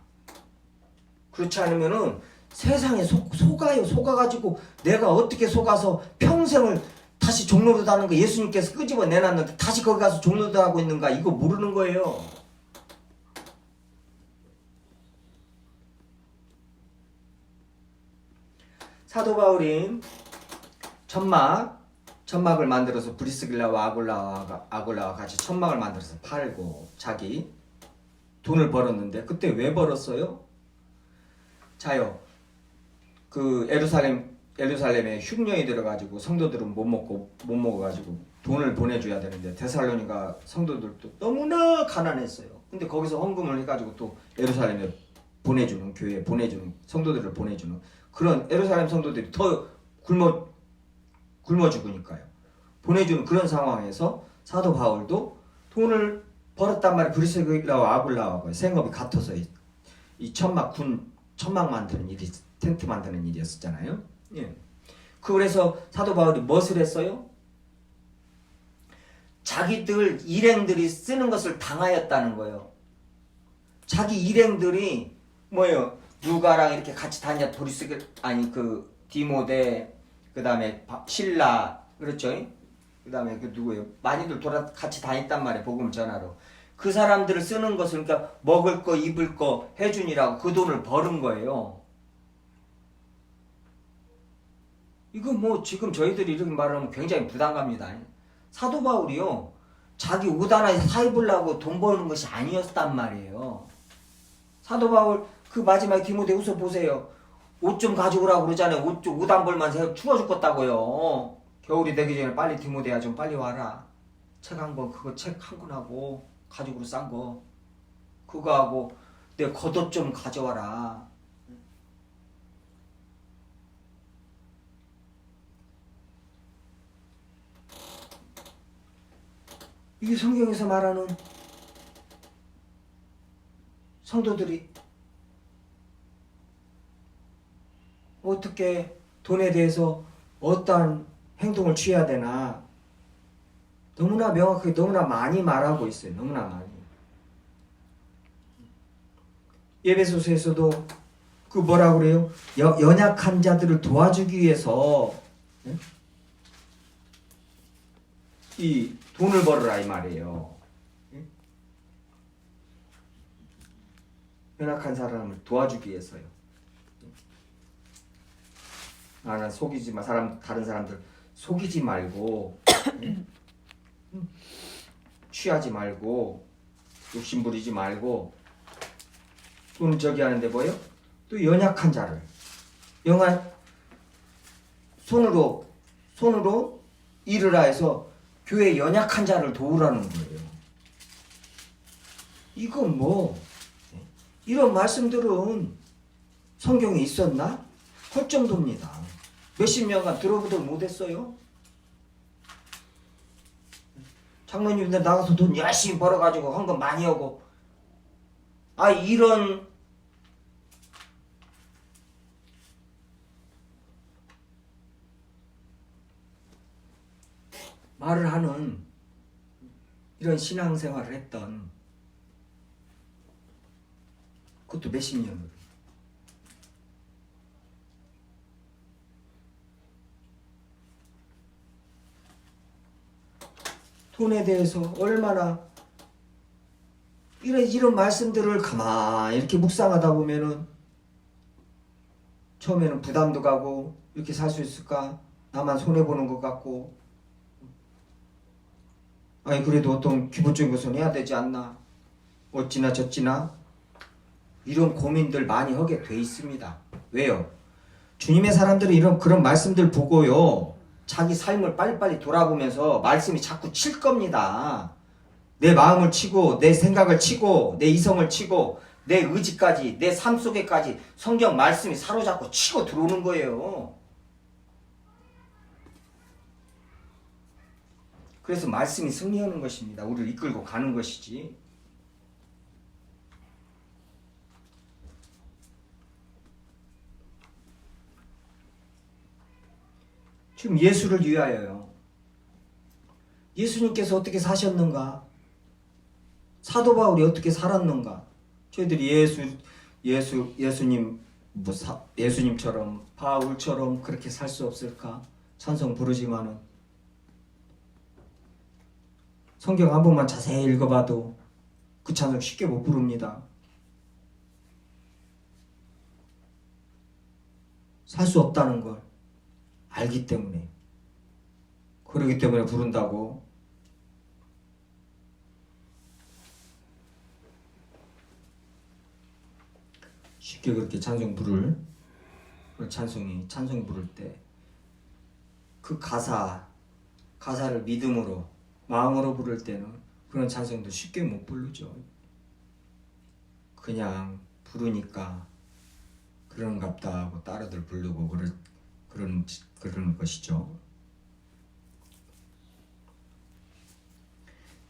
S3: 그렇지 않으면은 세상에 속아가지고 내가 어떻게 속아서 평생을 다시 종로로 하는 거 예수님께서 끄집어 내놨는데 다시 거기 가서 종로도 하고 있는가 이거 모르는 거예요. 사도 바울이 천막을 만들어서 브리스길라와 아굴라와 같이 천막을 만들어서 팔고 자기 돈을 벌었는데 그때 왜 벌었어요? 자요. 그 예루살렘에 흉년이 들어가지고 성도들은 못 먹어가지고 돈을 보내줘야 되는데 데살로니가 성도들도 너무나 가난했어요. 근데 거기서 헌금을 해가지고 또 예루살렘에 보내주는, 교회에 보내주는, 성도들을 보내주는 그런 예루살렘 성도들이 더 굶어 죽으니까요. 보내주는 그런 상황에서 사도 바울도 돈을 벌었단 말이에요. 브리스길라와 아굴라하고 생업이 같아서 이 천막 만드는 일이, 텐트 만드는 일이었잖아요. 예. 그래서 사도 바울이 무엇을 했어요? 자기들 일행들이 쓰는 것을 당하였다는 거예요. 자기 일행들이 뭐예요? 누가랑 이렇게 같이 다녔, 디모데, 그 다음에 신라, 그렇죠? 그 다음에 그 누구예요? 많이들 같이 다녔단 말이에요. 복음을 전하러. 그 사람들을 쓰는 것을, 그러니까 먹을 거 입을 거 해주니라고 그 돈을 버는 거예요. 이거 뭐 지금 저희들이 이렇게 말하면 굉장히 부담갑니다. 사도 바울이요, 자기 옷 하나 사 입으려고 돈 버는 것이 아니었단 말이에요. 사도 바울 그 마지막에 디모데후서 보세요. 옷 좀 가져오라고 그러잖아요. 옷 안 벌면 추워 죽겠다고요. 겨울이 되기 전에 빨리 디모데야 좀 빨리 와라. 책 한 권, 그거 책 한 권하고 가죽으로 싼 거 그거 하고 내 겉옷 좀 가져와라. 이게 성경에서 말하는 성도들이 어떻게 돈에 대해서 어떠한 행동을 취해야 되나 너무나 명확하게 너무나 많이 말하고 있어요. 너무나 많이. 에베소서에서도 그 뭐라고 그래요? 연약한 자들을 도와주기 위해서 이 돈을 벌으라 이 말이에요. 연약한 사람을 도와주기 위해서요. 난 속이지 마. 다른 사람들 속이지 말고 취하지 말고 욕심부리지 말고 또는 저기 하는데 뭐예요? 또 연약한 자를 손으로 일을 해서 교회 연약한 자를 도우라는 거예요. 이건 뭐 이런 말씀들은 성경에 있었나? 할 정도입니다. 몇십 년간 들어보도 못했어요. 장로님들 나가서 돈 열심히 벌어가지고 헌금 많이 하고 이런 말을 하는 이런 신앙생활을 했던 그것도 몇십 년을 돈에 대해서 얼마나 이런 말씀들을 가만히 이렇게 묵상하다 보면은 처음에는 부담도 가고 이렇게 살 수 있을까? 나만 손해보는 것 같고 그래도 어떤 기본적인 것은 해야 되지 않나? 어찌나 저찌나? 이런 고민들 많이 하게 돼 있습니다. 왜요? 주님의 사람들이 그런 말씀들 보고요. 자기 삶을 빨리빨리 돌아보면서 말씀이 자꾸 칠 겁니다. 내 마음을 치고 내 생각을 치고 내 이성을 치고 내 의지까지 내 삶 속에까지 성경 말씀이 사로잡고 치고 들어오는 거예요. 그래서 말씀이 승리하는 것입니다. 우리를 이끌고 가는 것이지. 지금 예수를 위하여요. 예수님께서 어떻게 사셨는가? 사도 바울이 어떻게 살았는가? 저희들이 예수님처럼 바울처럼 그렇게 살 수 없을까? 찬송 부르지만은 성경 한 번만 자세히 읽어봐도 그 찬송 쉽게 못 부릅니다. 살 수 없다는 걸 알기 때문에, 그러기 때문에 부른다고. 쉽게 그렇게 찬송 부를 찬송 부를 때 그 가사를 믿음으로 마음으로 부를 때는 그런 찬송도 쉽게 못 부르죠.
S1: 그냥 부르니까 그런갑다 하고 따라들 부르고 그러는 것이죠.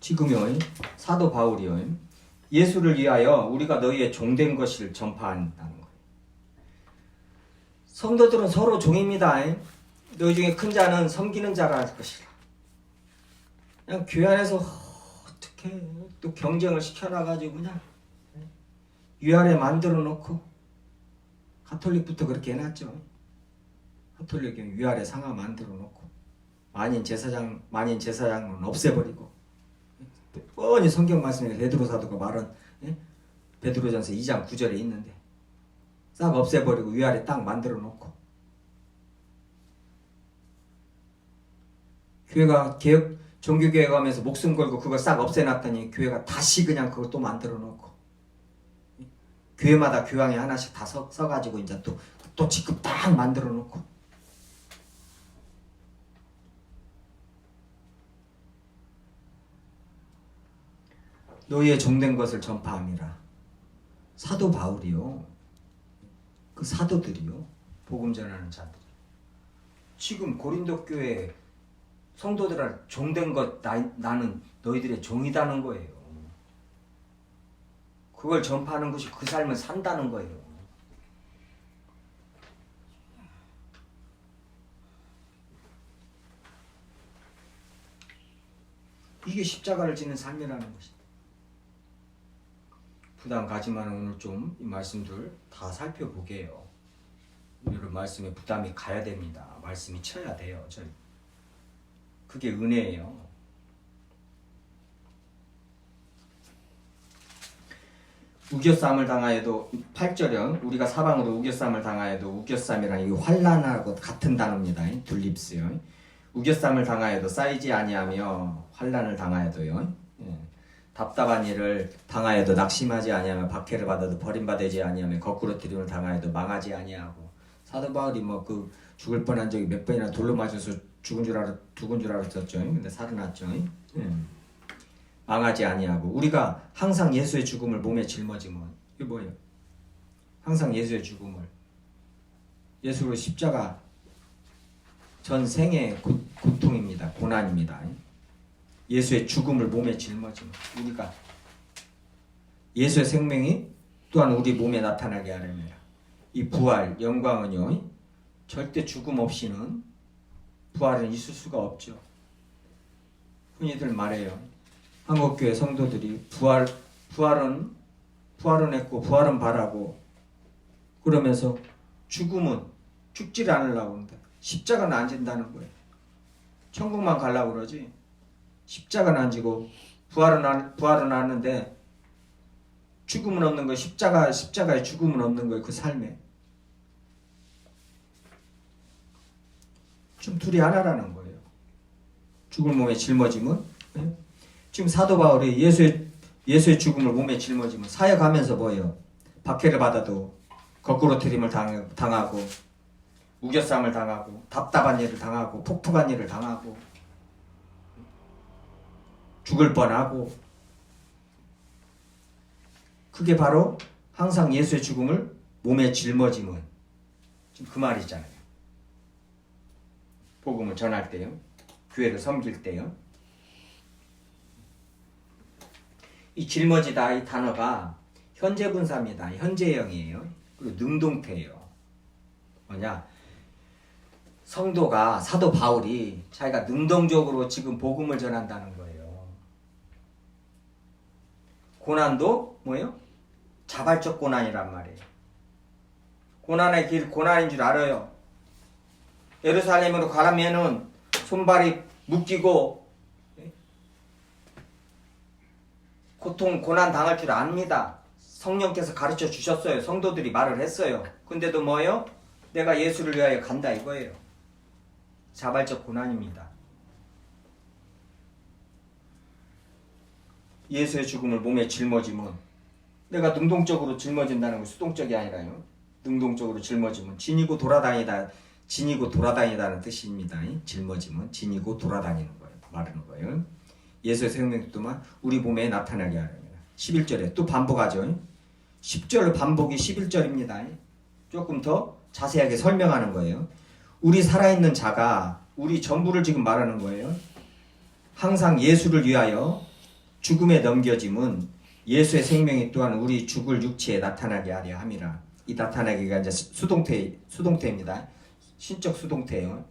S1: 지금요 사도 바울이요 예수를 위하여 우리가 너희의 종된 것을 전파한다는 거예요. 성도들은 서로 종입니다. 너희 중에 큰 자는 섬기는 자가 할 것이라. 그냥 교회 안에서 어떻게 또 경쟁을 시켜놔가지고 그냥 위아래 만들어 놓고 가톨릭부터 그렇게 해놨죠. 가톨릭은 위아래 상하 만들어 놓고 만인 제사장은 없애버리고 뻔히 성경 말씀에 베드로 사도가 말한 베드로전서 2장 9절에 있는데 싹 없애버리고 위아래 딱 만들어 놓고 교회가 종교교회 가면서 목숨 걸고 그걸 싹 없애놨더니 교회가 다시 그냥 그걸 또 만들어 놓고 교회마다 교황이 하나씩 다 서가지고 이제 또 직급 딱 만들어 놓고 너희의 종된 것을 전파함이라. 사도 바울이요. 그 사도들이요. 복음 전하는 자들. 지금 고린도 교회 성도들한테 종된 것 나는 너희들의 종이다는 거예요. 그걸 전파하는 것이 그 삶을 산다는 거예요. 이게 십자가를 지는 삶이라는 것이다. 부담 가지만 오늘 좀 이 말씀들 다 살펴보게요. 이런 말씀에 부담이 가야 됩니다. 말씀이 쳐야 돼요. 그게 은혜예요. 우겨쌈을 당하여도 8절은 우리가 사방으로 우겨쌈을 당하여도 우겨쌈이란 이 환난하고 같은 단어입니다. 둘립스요. 우겨쌈을 당하여도 쌓이지 아니하며 환난을 당하여도요. 답답한 일을 당하여도 낙심하지 아니하며 박해를 받아도 버림받지 아니하며 거꾸로 들임을 당하여도 망하지 아니하고 사도 바울이 그 죽을 뻔한 적이 몇 번이나 돌로 맞아서 죽은 줄 알았었죠. 근데 살아났죠. 망하지 아니하고 우리가 항상 예수의 죽음을 몸에 짊어지면 이게 뭐예요? 항상 예수의 죽음을 예수로 십자가 전생의 고통입니다. 고난입니다. 예수의 죽음을 몸에 짊어지면 우리가 예수의 생명이 또한 우리 몸에 나타나게 하렵니다. 이 부활, 영광은요 절대 죽음 없이는 부활은 있을 수가 없죠. 흔히들 말해요. 한국교회 성도들이 부활은 했고 부활은 바라고 그러면서 죽지를 않으려고 합니다. 십자가는 안 진다는 거예요. 천국만 가려고 그러지 십자가는 안 지고 부활은 하는데 죽음은 없는 거예요. 십자가에 죽음은 없는 거예요. 그 삶에 좀 둘이 하나라는 거예요. 죽을 몸에 짊어지면 지금 사도 바울이 예수의 죽음을 몸에 짊어지면 사역하면서 뭐예요? 박해를 받아도 거꾸로 들임을 당하고 우겨쌈을 당하고 답답한 일을 당하고 폭풍한 일을 당하고 죽을 뻔하고 그게 바로 항상 예수의 죽음을 몸에 짊어지면 지금 그 말이잖아요. 복음을 전할 때요. 교회를 섬길 때요. 이 짊어지다 이 단어가 현재 분사입니다. 현재형이에요. 그리고 능동태예요. 뭐냐? 성도가 사도 바울이 자기가 능동적으로 지금 복음을 전한다는 거예요. 고난도 뭐예요? 자발적 고난이란 말이에요. 고난의 길 고난인 줄 알아요. 예루살렘으로 가려면은 손발이 묶이고 고통 고난 당할 줄 압니다. 성령께서 가르쳐 주셨어요. 성도들이 말을 했어요. 근데도 뭐예요? 내가 예수를 위하여 간다 이거예요. 자발적 고난입니다. 예수의 죽음을 몸에 짊어지면 내가 능동적으로 짊어진다는 건 수동적이 아니라요. 능동적으로 짊어지면 지니고 돌아다니다는 뜻입니다. 짊어지면 지니고 돌아다니는 거예요. 말하는 거예요. 예수의 생명이 또한 우리 몸에 나타나게 하렵니다. 11절에 또 반복하죠.
S3: 10절 반복이 11절입니다. 조금 더 자세하게 설명하는 거예요. 우리 살아있는 자가 우리 전부를 지금 말하는 거예요. 항상 예수를 위하여 죽음에 넘겨짐은 예수의 생명이 또한 우리 죽을 육체에 나타나게 하려 함이라. 이 나타나기가 이제 수동태입니다. 신적 수동태예요.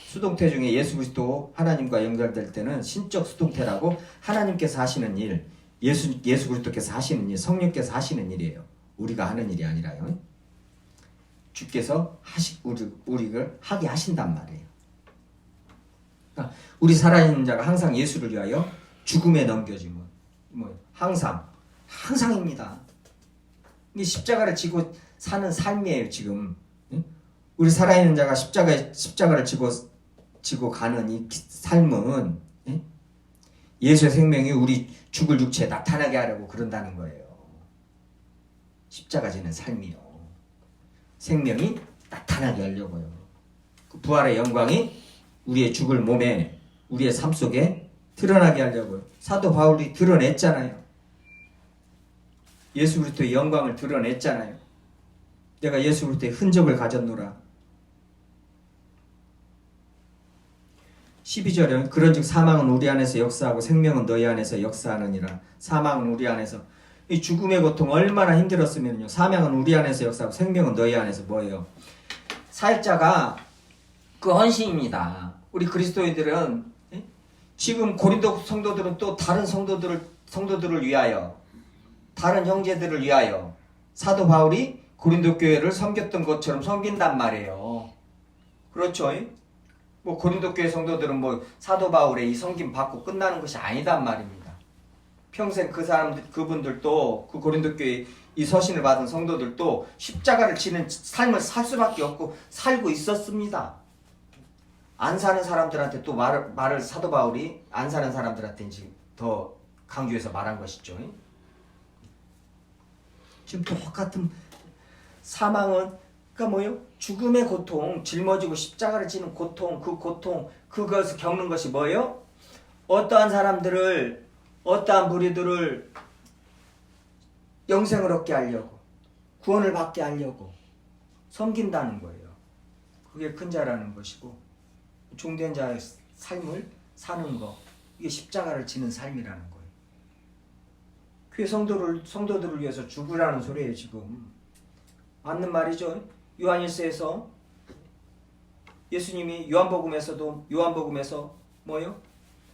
S3: 수동태 중에 예수 그리스도 하나님과 연결될 때는 신적 수동태라고 하나님께서 하시는 일, 예수 그리스도께서 하시는 일, 성령께서 하시는 일이에요. 우리가 하는 일이 아니라요. 주께서 우리를 하게 하신단 말이에요. 그러니까 우리 살아있는 자가 항상 예수를 위하여 죽음에 넘겨지면 항상입니다. 이게 십자가를 지고 사는 삶이에요. 지금 우리 살아있는 자가 십자가를 지고 가는 이 삶은 예수의 생명이 우리 죽을 육체에 나타나게 하려고 그런다는 거예요. 십자가 지는 삶이요. 생명이 나타나게 하려고요. 그 부활의 영광이 우리의 죽을 몸에 우리의 삶 속에 드러나게 하려고요. 사도 바울이 드러냈잖아요. 예수 그리스도의 영광을 드러냈잖아요. 내가 예수 그리스도의 흔적을 가졌노라. 12절에 그런즉 사망은 우리 안에서 역사하고 생명은 너희 안에서 역사하느니라. 사망은 우리 안에서, 이 죽음의 고통 얼마나 힘들었으면요. 사망은 우리 안에서 역사하고 생명은 너희 안에서 뭐예요? 사역자가 그 헌신입니다. 우리 그리스도인들은 지금 고린도 성도들은 또 다른 성도들을 위하여, 다른 형제들을 위하여 사도 바울이 고린도 교회를 섬겼던 것처럼 섬긴단 말이에요. 그렇죠? 뭐 고린도 교회 성도들은 뭐 사도 바울의 이 섬김 받고 끝나는 것이 아니단 말입니다. 평생 그분들도 그 고린도 교회 이 서신을 받은 성도들도 십자가를 지는 삶을 살 수밖에 없고 살고 있었습니다. 안 사는 사람들한테 또 말을 사도 바울이 안 사는 사람들한테 지금 더 강조해서 말한 것이죠. 지금 똑같은 사망은 그러니까 뭐예요? 죽음의 고통, 짊어지고 십자가를 지는 고통, 그것을 겪는 것이 뭐예요? 어떠한 사람들을, 어떠한 무리들을 영생을 얻게 하려고, 구원을 받게 하려고 섬긴다는 거예요. 그게 큰 자라는 것이고, 종된 자의 삶을 사는 거, 이게 십자가를 지는 삶이라는 거예요. 교회 성도들을 위해서 죽으라는 소리예요. 지금 맞는 말이죠. 요한일서에서 예수님이 요한복음에서 뭐요?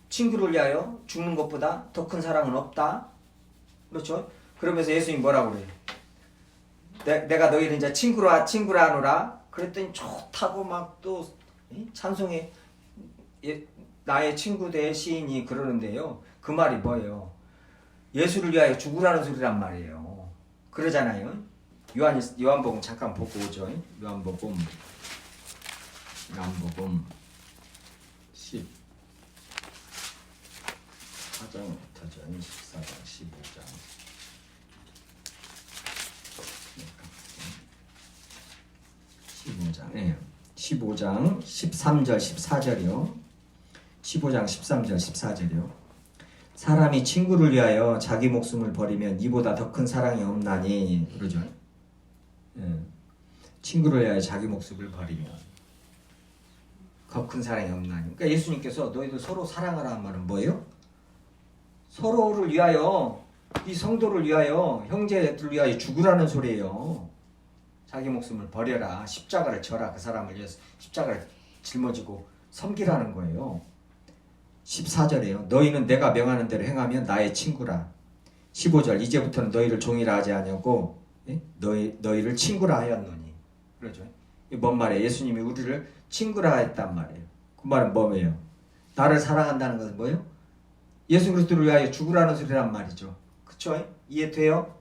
S3: 친구를 위하여 죽는 것보다 더 큰 사랑은 없다. 그렇죠? 그러면서 예수님이 뭐라고 그래요? 내가 너희를 이제 친구라 하노라. 그랬더니 좋다고 막 또 찬송해. 나의 친구 대신이 그러는데요. 그 말이 뭐예요? 예수를 위하여 죽으라는 소리란 말이에요. 그러잖아요. 요한복음 잠깐 보고 오죠. 요한복음 14장부터 14장 15장 15장 13절 14절이요. 15장 13절 14절이요. 사람이 친구를 위하여 자기 목숨을 버리면 이보다 더 큰 사랑이 없나니. 그러죠. 친구를 위하여 자기 목숨을 버리면 더 큰 사랑이 없나니. 그러니까 예수님께서 너희들 서로 사랑하라는 말은 뭐예요? 서로를 위하여, 이 성도를 위하여, 형제들을 위하여 죽으라는 소리예요. 자기 목숨을 버려라. 십자가를 져라. 그 사람을 위해서 십자가를 짊어지고 섬기라는 거예요. 14절이에요. 너희는 내가 명하는 대로 행하면 나의 친구라. 15절 이제부터는 너희를 종이라 하지 아니하고 너희를 친구라 하였노니. 그러죠. 뭔 말이에요? 예수님이 우리를 친구라 했단 말이에요. 그 말은 뭐예요? 나를 사랑한다는 것은 뭐예요? 예수 그리스도를 위하여 죽으라는 소리란 말이죠. 그렇죠? 이해돼요?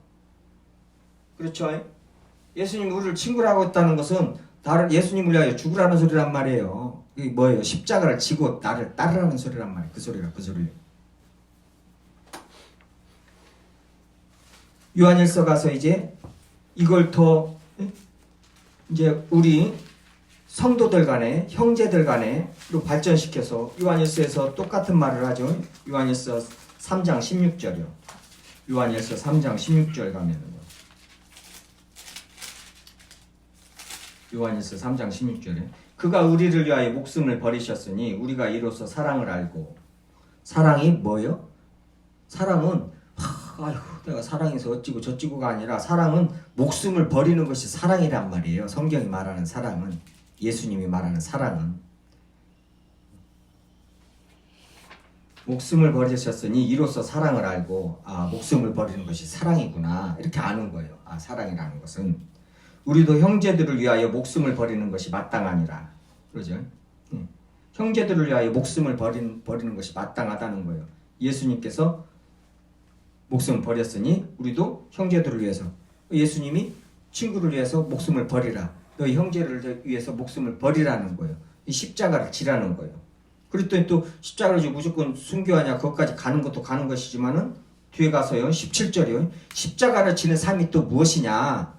S3: 그렇죠? 예수님이 우리를 친구라고 했다는 것은 예수님을 위하여 죽으라는 소리란 말이에요. 이게 뭐예요? 십자가를 지고 나를 따르라는 소리란 말이에요. 그 소리예요. 요한일서 가서 이제 이걸 더 이제 우리 성도들 간에, 형제들 간에로 발전시켜서 요한일서에서 똑같은 말을 하죠. 요한일서 3장 16절이요. 요한일서 3장 16절 가면은요. 요한일서 3장 16절에 그가 우리를 위하여 목숨을 버리셨으니 우리가 이로써 사랑을 알고 사랑이 뭐예요? 사랑은 아이고 내가 사랑해서 어찌고 저찌고가 아니라 사랑은 목숨을 버리는 것이 사랑이란 말이에요. 성경이 말하는 사랑은 예수님이 말하는 사랑은 목숨을 버리셨으니 이로써 사랑을 알고 목숨을 버리는 것이 사랑이구나 이렇게 아는 거예요. 사랑이라는 것은 우리도 형제들을 위하여 목숨을 버리는 것이 마땅하니라 그러죠. 형제들을 위하여 목숨을 버리는 것이 마땅하다는 거예요. 예수님께서 목숨을 버렸으니 우리도 형제들을 위해서 예수님이 친구를 위해서 목숨을 버리라 너희 형제를 위해서 목숨을 버리라는 거예요. 이 십자가를 지라는 거예요. 그랬더니 또 십자가를 지고 무조건 순교하냐 그것까지 가는 것도 가는 것이지만은 뒤에 가서요 17절이요 십자가를 지는 삶이 또 무엇이냐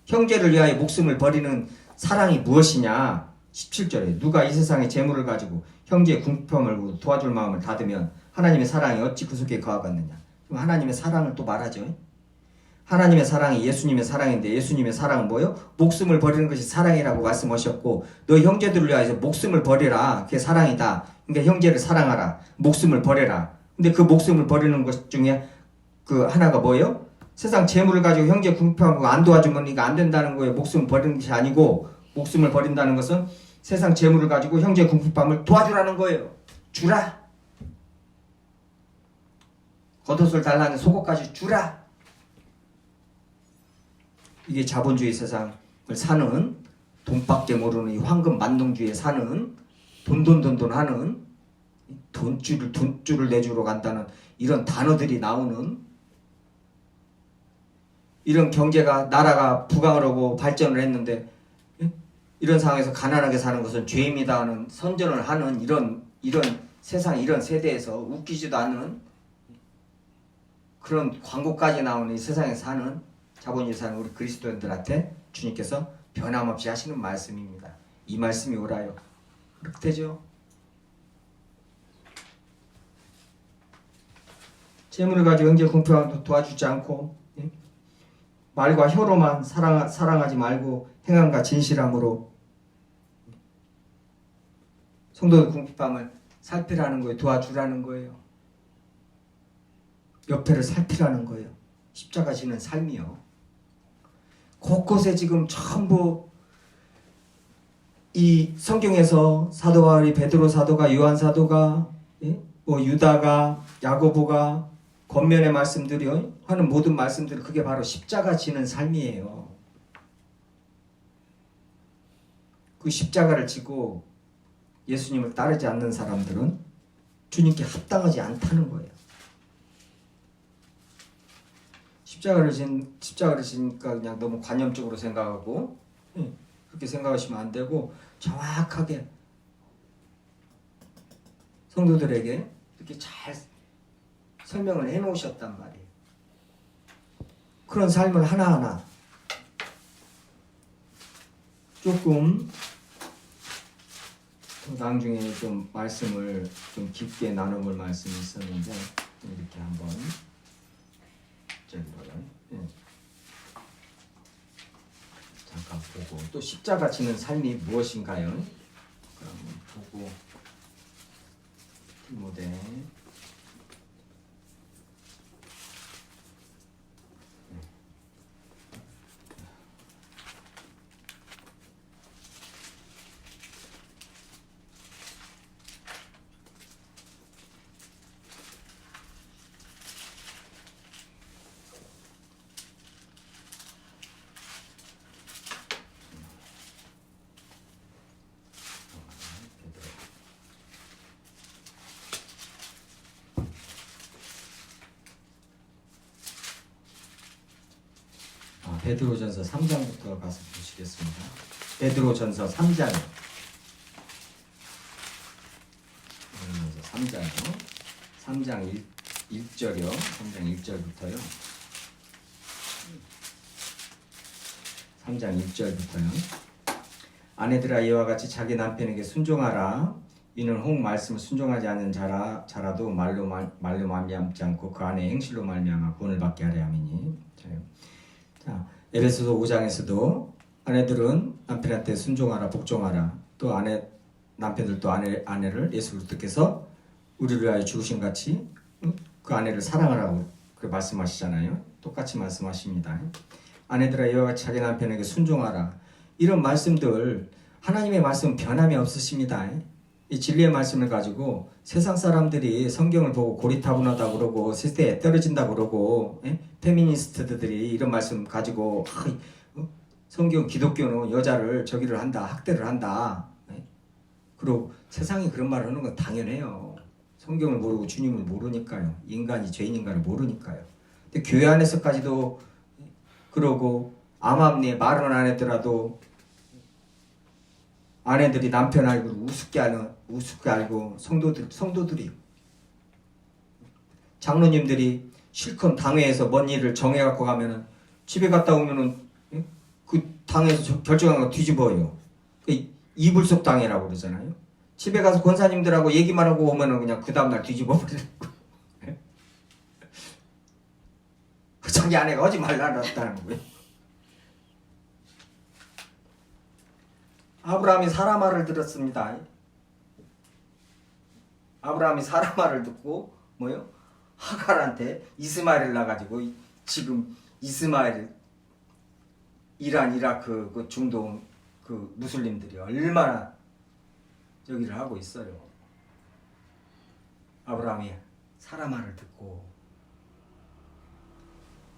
S3: 형제를 위하여 목숨을 버리는 사랑이 무엇이냐 17절에 누가 이 세상의 재물을 가지고 형제의 궁핍함을 도와줄 마음을 닫으면 하나님의 사랑이 어찌 그 속에 거하겠느냐. 그럼 하나님의 사랑을 또 말하죠. 하나님의 사랑이 예수님의 사랑인데 예수님의 사랑은 뭐예요? 목숨을 버리는 것이 사랑이라고 말씀하셨고 너희 형제들을 위하여 목숨을 버리라. 그게 사랑이다. 그러니까 형제를 사랑하라. 목숨을 버려라. 근데 그 목숨을 버리는 것 중에 그 하나가 뭐예요? 세상 재물을 가지고 형제 궁핍하고 안 도와주면 이거 안 된다는 거예요. 목숨을 버리는 것이 아니고 목숨을 버린다는 것은 세상 재물을 가지고 형제 궁핍함을 도와주라는 거예요. 주라. 겉옷을 달라는 속옷까지 주라. 이게 자본주의 세상을 사는 돈밖에 모르는 이 황금 만능주의에 사는 돈돈돈돈하는 돈줄을 내주러 간다는 이런 단어들이 나오는 이런 경제가 나라가 부강을 하고 발전을 했는데 이런 상황에서 가난하게 사는 것은 죄입니다 하는 선전을 하는 이런 세상 이런 세대에서 웃기지도 않는 그런 광고까지 나오는 이 세상에 사는 자본주의 사는 우리 그리스도인들한테 주님께서 변함없이 하시는 말씀입니다. 이 말씀이 옳아요. 그렇게 되죠. 재물을 가지고 형제 궁핍함도 도와주지 않고 말과 혀로만 사랑하지 말고 행함과 진실함으로 성도의 궁핍함을 살피라는 거예요. 도와주라는 거예요. 옆에를 살피라는 거예요. 십자가 지는 삶이요. 곳곳에 지금 전부 이 성경에서 사도 바울이 베드로 사도가 요한 사도가 유다가 야고보가 겉면의 말씀들이요 하는 모든 말씀들이 그게 바로 십자가 지는 삶이에요. 그 십자가를 지고 예수님을 따르지 않는 사람들은 주님께 합당하지 않다는 거예요. 십자가를 지니까 그냥 너무 관념적으로 생각하고 그렇게 생각하시면 안 되고 정확하게 성도들에게 이렇게 잘 설명을 해놓으셨단 말이에요. 그런 삶을 하나하나 조금 나중에 좀 말씀을 좀 깊게 나눠볼 말씀이 있었는데 이렇게 한번 잠깐 보고 또 십자가 지는 삶이 무엇인가요? 그럼 보고 디모데 베드로전서 3장부터 가서 보시겠습니다. 베드로전서 3장 3장 1절이요. 3장 1절부터요. 3장 1절부터요. 아내들아 이와 같이 자기 남편에게 순종하라. 이는 혹 말씀을 순종하지 않는 자라도 말로 말미암지 않고 그 안에 행실로 말미암아 구원을 받게 하려 함이니. 자, 에베소서 5장에서도
S1: 아내들은 남편한테 순종하라, 복종하라. 또 남편들도 아내를 예수 그리스도께서 우리를 위하여 죽으신 같이 그 아내를 사랑하라고 그 말씀하시잖아요. 똑같이 말씀하십니다. 아내들아 이와 같이 자기 남편에게 순종하라. 이런 말씀들 하나님의 말씀은 변함이 없으십니다. 이 진리의 말씀을 가지고 세상 사람들이 성경을 보고 고리타분하다고 그러고 세대에 떨어진다고 그러고 페미니스트들이 이런 말씀 가지고 성경 기독교는 여자를 저기를 한다, 학대를 한다. 그리고 세상이 그런 말을 하는 건 당연해요. 성경을 모르고 주님을 모르니까요. 인간이 죄인인가를 모르니까요. 근데 교회 안에서까지도 그러고 암암리에 말은 안 했더라도 아내들이 남편 알고 우습게 알고 성도들이 장로님들이 실컷 당회에서 뭔 일을 정해갖고 가면은 집에 갔다 오면은 그 당에서 결정한 거 뒤집어요. 이불속 당회라고 그러잖아요. 집에 가서 권사님들하고 얘기만 하고 오면은 그냥 그 다음날 뒤집어 버리는 거. 자기 아내가 하지 말라는 거예요. 아브라함이 사라 말을 들었습니다. 아브라함이 사라 말을 듣고 뭐요? 하갈한테 이스마엘을 낳아가지고 지금 이스마엘 이란, 이라크, 그 중동 그 무슬림들이 얼마나 저기를 하고 있어요. 아브라함이 사라 말을 듣고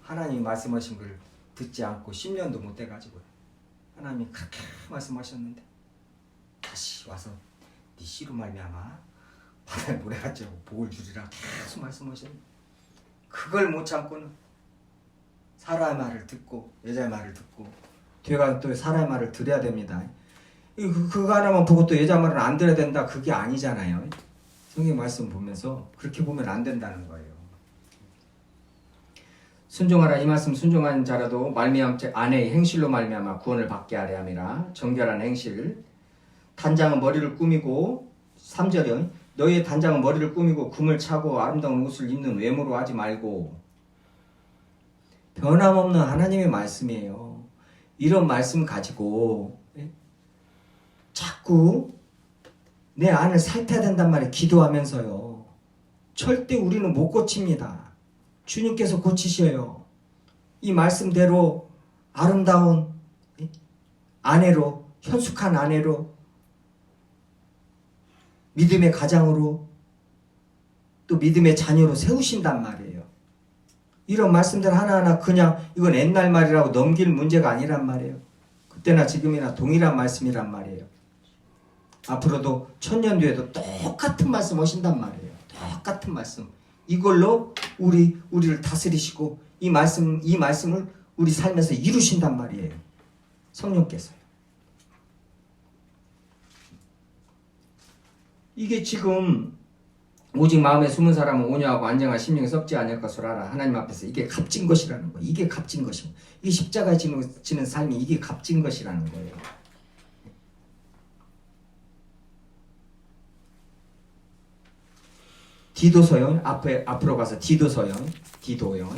S1: 하나님이 말씀하신 걸 듣지 않고 10년도 못 돼가지고 하나님이 그렇게 말씀하셨는데 다시 와서 네 씨로 말미암아 바다에 물에 갇히고 복을 주리라 계속 말씀하셨는데 그걸 못 참고는 사라의 말을 듣고 여자의 말을 듣고 뒤에 가서 또 사라의 말을 들어야 됩니다. 그거 하나만 보고 또 여자 말은 안 들어야 된다 그게 아니잖아요. 성경 말씀 보면서 그렇게 보면 안 된다는 거예요. 순종하라 이 말씀 순종하는 자라도 말미암자 아내의 행실로 말미암아 구원을 받게 하려 함이라. 정결한 행실. 단장은 머리를 꾸미고 3절은 너희의 단장은 머리를 꾸미고 금을 차고 아름다운 옷을 입는 외모로 하지 말고. 변함없는 하나님의 말씀이에요. 이런 말씀 가지고 자꾸 내 안을 살펴야 된단 말이에요. 기도하면서요. 절대 우리는 못 고칩니다. 주님께서 고치셔요. 이 말씀대로 아름다운 아내로, 현숙한 아내로, 믿음의 가장으로, 또 믿음의 자녀로 세우신단 말이에요. 이런 말씀들 하나하나 그냥 이건 옛날 말이라고 넘길 문제가 아니란 말이에요. 그때나 지금이나 동일한 말씀이란 말이에요. 앞으로도 1000년 뒤에도 똑같은 말씀 하신단 말이에요. 똑같은 말씀. 이걸로 우리를 다스리시고 이 말씀을 우리 삶에서 이루신단 말이에요. 성령께서요. 이게 지금 오직 마음에 숨은 사람은 온유하고 안정한 심령이 썩지 않을 것을 알아. 하나님 앞에서 이게 값진 것이라는 거예요. 이게 값진 것입니다. 이게 십자가에 지는 삶이 이게 값진 것이라는 거예요. 디도서요. 앞으로 가서 디도서요. 디도요.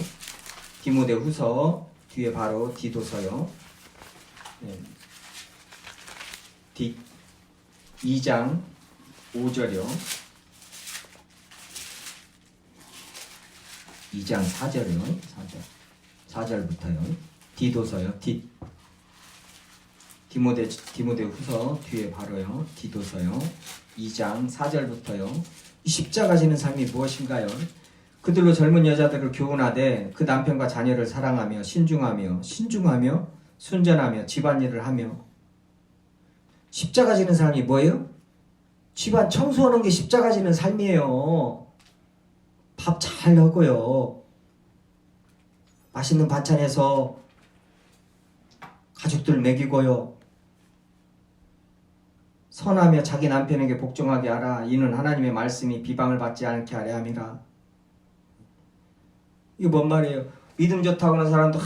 S1: 디모데후서 뒤에 바로 디도서요. 2장 5절이요. 2장 4절이요. 4절부터요. 디도서요. 디모데후서 뒤에 바로요. 디도서요. 2장 4절부터요. 이 십자가 지는 삶이 무엇인가요? 그들로 젊은 여자들을 교훈하되 그 남편과 자녀를 사랑하며 신중하며 순전하며 집안일을 하며. 십자가 지는 삶이 뭐예요? 집안 청소하는 게 십자가 지는 삶이에요. 밥 잘 먹고요. 맛있는 반찬해서 가족들 먹이고요. 선하며 자기 남편에게 복종하게 하라. 이는 하나님의 말씀이 비방을 받지 않게 하려 함이라. 이게 뭔 말이에요? 믿음 좋다고 하는 사람도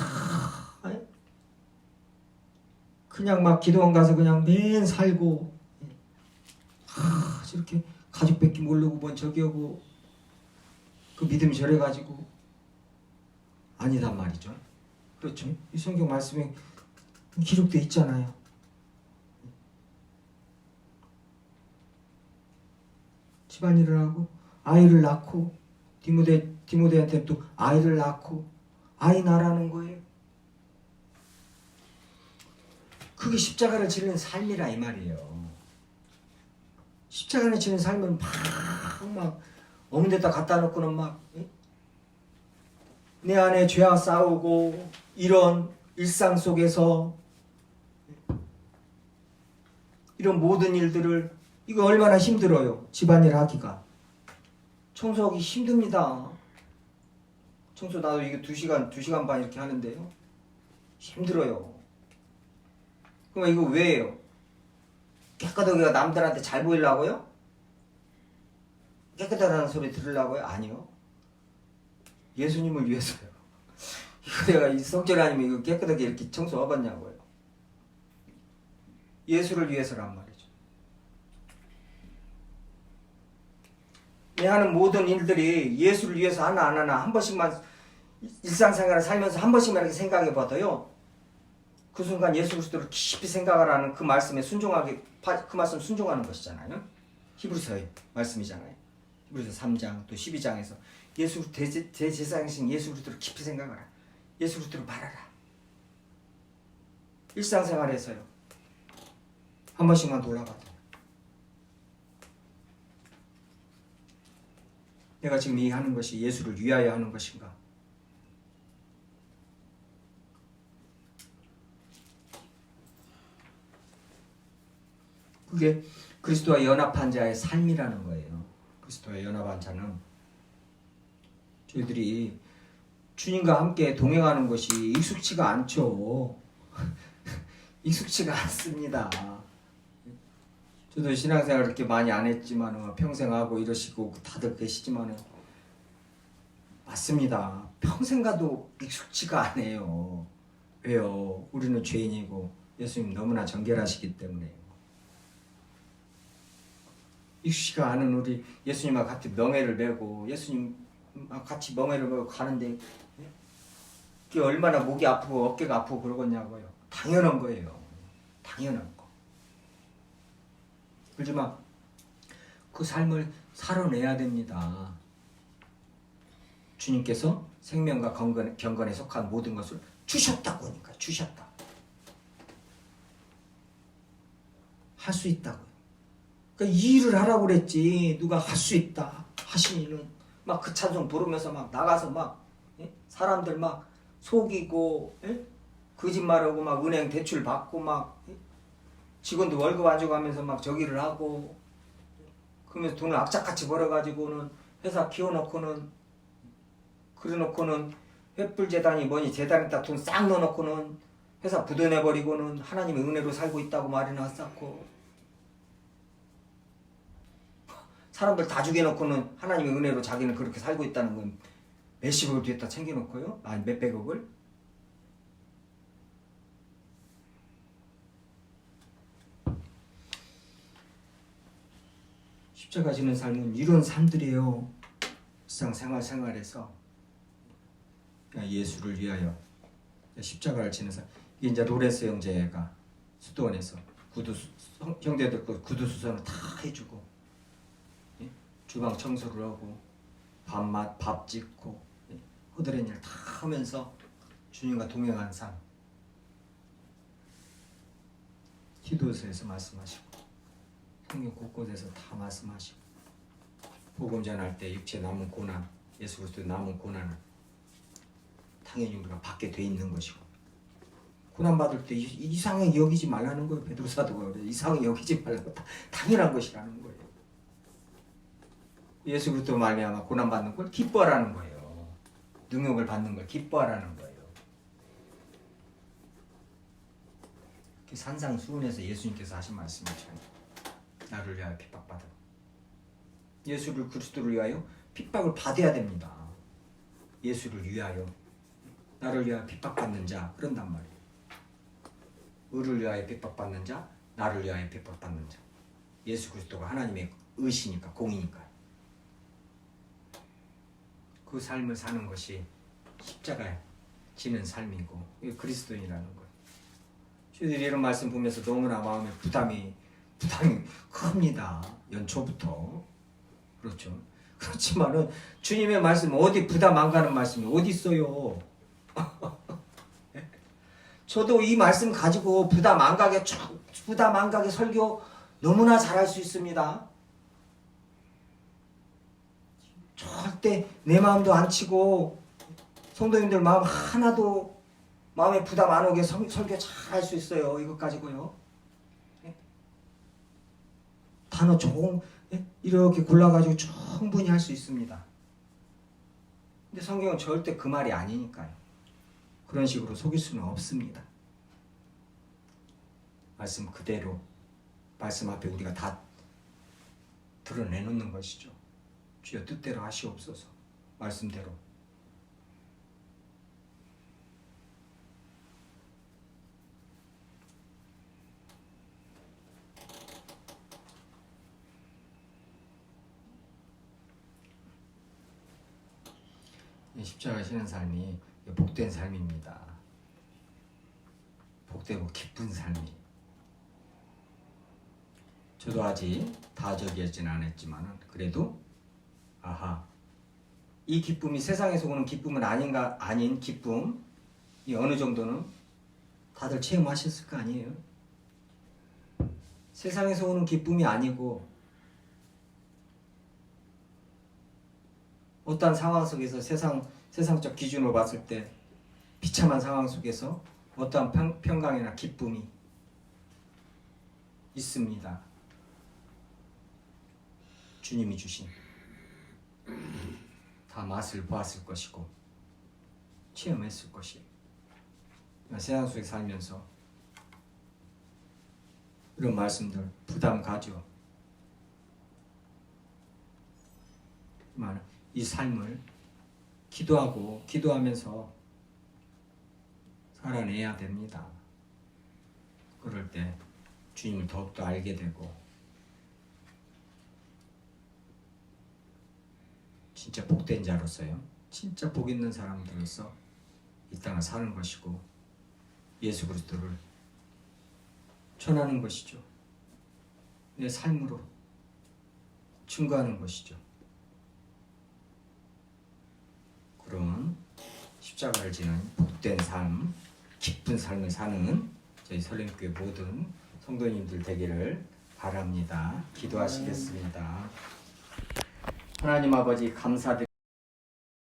S1: 그냥 막 기도원 가서 그냥 맨 살고 저렇게 가족밖에 모르고 뭔 저기 하고 그 믿음이 저래가지고 아니단 말이죠. 그렇죠? 이 성경 말씀이
S3: 기록돼 있잖아요. 집안일을 하고 아이를 낳고 디모데한테 또 아이를 낳고 아이 낳으라는 거예요. 그게 십자가를 지는 삶이라 이 말이에요. 십자가를 지는 삶은 막 어느 데다 갖다 놓고는 막 내 안에 죄와 싸우고 이런 일상 속에서 이런 모든 일들을 이거 얼마나 힘들어요. 집안일 하기가. 청소하기 힘듭니다. 청소 나도 이거 2시간 반 이렇게 하는데요. 힘들어요. 그럼 이거 왜요? 깨끗하게 남들한테 잘 보이려고요? 깨끗하다는 소리 들으려고요? 아니요. 예수님을 위해서요. 이거 내가 이 성질 아니면 이거 깨끗하게 이렇게 청소하겠냐고요. 예수를 위해서란 말이죠. 내 하는 모든 일들이 예수를 위해서 하나 안 하나 한 번씩만 일상생활을 살면서 한 번씩만 이렇게 생각해 봐도요. 그 순간 예수 그리스도를 깊이 생각하라는 그 말씀에 순종하게 그 말씀 순종하는 것이잖아요. 히브리서의 말씀이잖아요. 히브리서 3장 또 12장에서 예수 대제사장이신 예수 그리스도를 깊이 생각하라. 예수 그리스도를 말하라. 일상생활에서요. 한 번씩만 돌아봐도 내가 지금 이 하는 것이 예수를 위하여 하는 것인가? 그게 그리스도와 연합한 자의 삶이라는 거예요. 그리스도와 연합한 자는 저희들이 주님과 함께 동행하는 것이 익숙치가 않죠. 익숙치가 않습니다. 저도 신앙생활 그렇게 많이 안 했지만 평생 하고 이러시고 다들 계시지만 맞습니다. 평생 가도 익숙치가 않아요. 왜요? 우리는 죄인이고 예수님 너무나 정결하시기 때문에요. 익숙치가 않은 우리 예수님과 같이 명예를 메고 예수님 같이 멍에를 메고 가는데 그게 얼마나 목이 아프고 어깨가 아프고 그러겠냐고요. 당연한 거예요. 당연한 거. 그렇지만 그 삶을 살아내야 됩니다. 주님께서 생명과 경건에 속한 모든 것을 주셨다고 하니까 주셨다. 할 수 있다고요. 그러니까 이 일을 하라고 그랬지 누가 할 수 있다 하시니는 막 그 찬송 부르면서 막 나가서 막 사람들 막 속이고 거짓말하고 막 은행 대출 받고 막 직원도 월급 안 주고 하면서 막 저기를 하고 그러면서 돈을 악착같이 벌어가지고는 회사 키워놓고는 그래놓고는 횃불재단이 뭐니 재단에다 돈 싹 넣어놓고는 회사 부도내버리고는 하나님의 은혜로 살고 있다고 말이나 쌓고 사람들 다 죽여놓고는 하나님의 은혜로 자기는 그렇게 살고 있다는 건 몇십억을 뒤에다 챙겨놓고요? 아니 몇백억을? 십자가 지는 삶은 이런 삶들이에요. 일상생활에서 예수를 위하여 십자가를 지는 삶. 이게 이제 로렌스 형제가 수도원에서 형제들 구두 수선을 다 해주고 주방 청소를 하고 밥 짓고 허드렛 일 다 하면서 주님과 동행한 삶. 기도서에서 말씀하시고 성경 곳곳에서 다 말씀하시고 복음 전할 때 육체 남은 고난, 예수 그리스도 남은 고난은 당연히 우리가 받게 돼 있는 것이고 고난 받을 때 이상하게 여기지 말라는 거예요. 베드로 사도가 그래요. 이상하게 여기지 말라고 당연한 것이라는 거예요. 예수 그리스도 말미암아 고난 받는 걸 기뻐하라는 거예요. 능력을 받는 걸 기뻐하라는 거예요. 산상수훈에서 예수님께서 하신 말씀이죠. 나를 위하여 핍박받아. 예수를 그리스도를 위하여 핍박을 받아야 됩니다. 예수를 위하여 나를 위하여 핍박받는 자 그런단 말이에요. 의를 위하여 핍박받는 자, 나를 위하여 핍박받는 자. 예수 그리스도가 하나님의 의시니까 공이니까. 그 삶을 사는 것이 십자가에 지는 삶이고 이게 그리스도인이라는 거예요.
S1: 저희들이 이런 말씀 보면서 너무나 마음에 부담이 큽니다. 연초부터. 그렇죠. 그렇지만은 주님의 말씀 어디 부담 안 가는 말씀이 어디 있어요? 저도 이 말씀 가지고 부담 안 가게 설교 너무나 잘할 수 있습니다. 절대 내 마음도 안 치고 성도님들 마음 하나도 마음에 부담 안 오게 설교 잘 할 수 있어요. 이것 가지고요. 단어 이렇게 골라가지고 충분히 할 수 있습니다. 근데 성경은 절대 그 말이 아니니까요. 그런 식으로 속일 수는 없습니다. 말씀 그대로 말씀 앞에 우리가 다 드러내놓는 것이죠. 주여 뜻대로 하시옵소서. 말씀대로. 십자가 지는 삶이 복된 삶입니다. 복되고 기쁜 삶이. 저도 아직 다 저기하지는 않았지만 그래도 이 기쁨이 세상에서 오는 기쁨은 아닌 기쁨, 이 어느 정도는 다들 체험하셨을 거 아니에요? 세상에서 오는 기쁨이 아니고 어떠한 상황 속에서 세상적 기준으로 봤을 때 비참한 상황 속에서 어떠한 평강이나 기쁨이 있습니다. 주님이 주신 다 맛을 보았을 것이고 체험했을 것이에요. 세상 속에 살면서 이런 말씀들 부담 가져. 이 삶을 기도하면서 살아내야 됩니다. 그럴 때 주님을 더욱더 알게 되고 진짜 복된 자로서요. 진짜 복 있는 사람들로서 이 땅을 사는 것이고 예수 그리스도를 전하는 것이죠. 내 삶으로 증거하는 것이죠. 그런 십자가를 지는 복된 삶, 기쁜 삶을 사는 저희 설림교회 모든 성도님들 되기를 바랍니다. 기도하시겠습니다. 하나님 아버지 감사드립니다.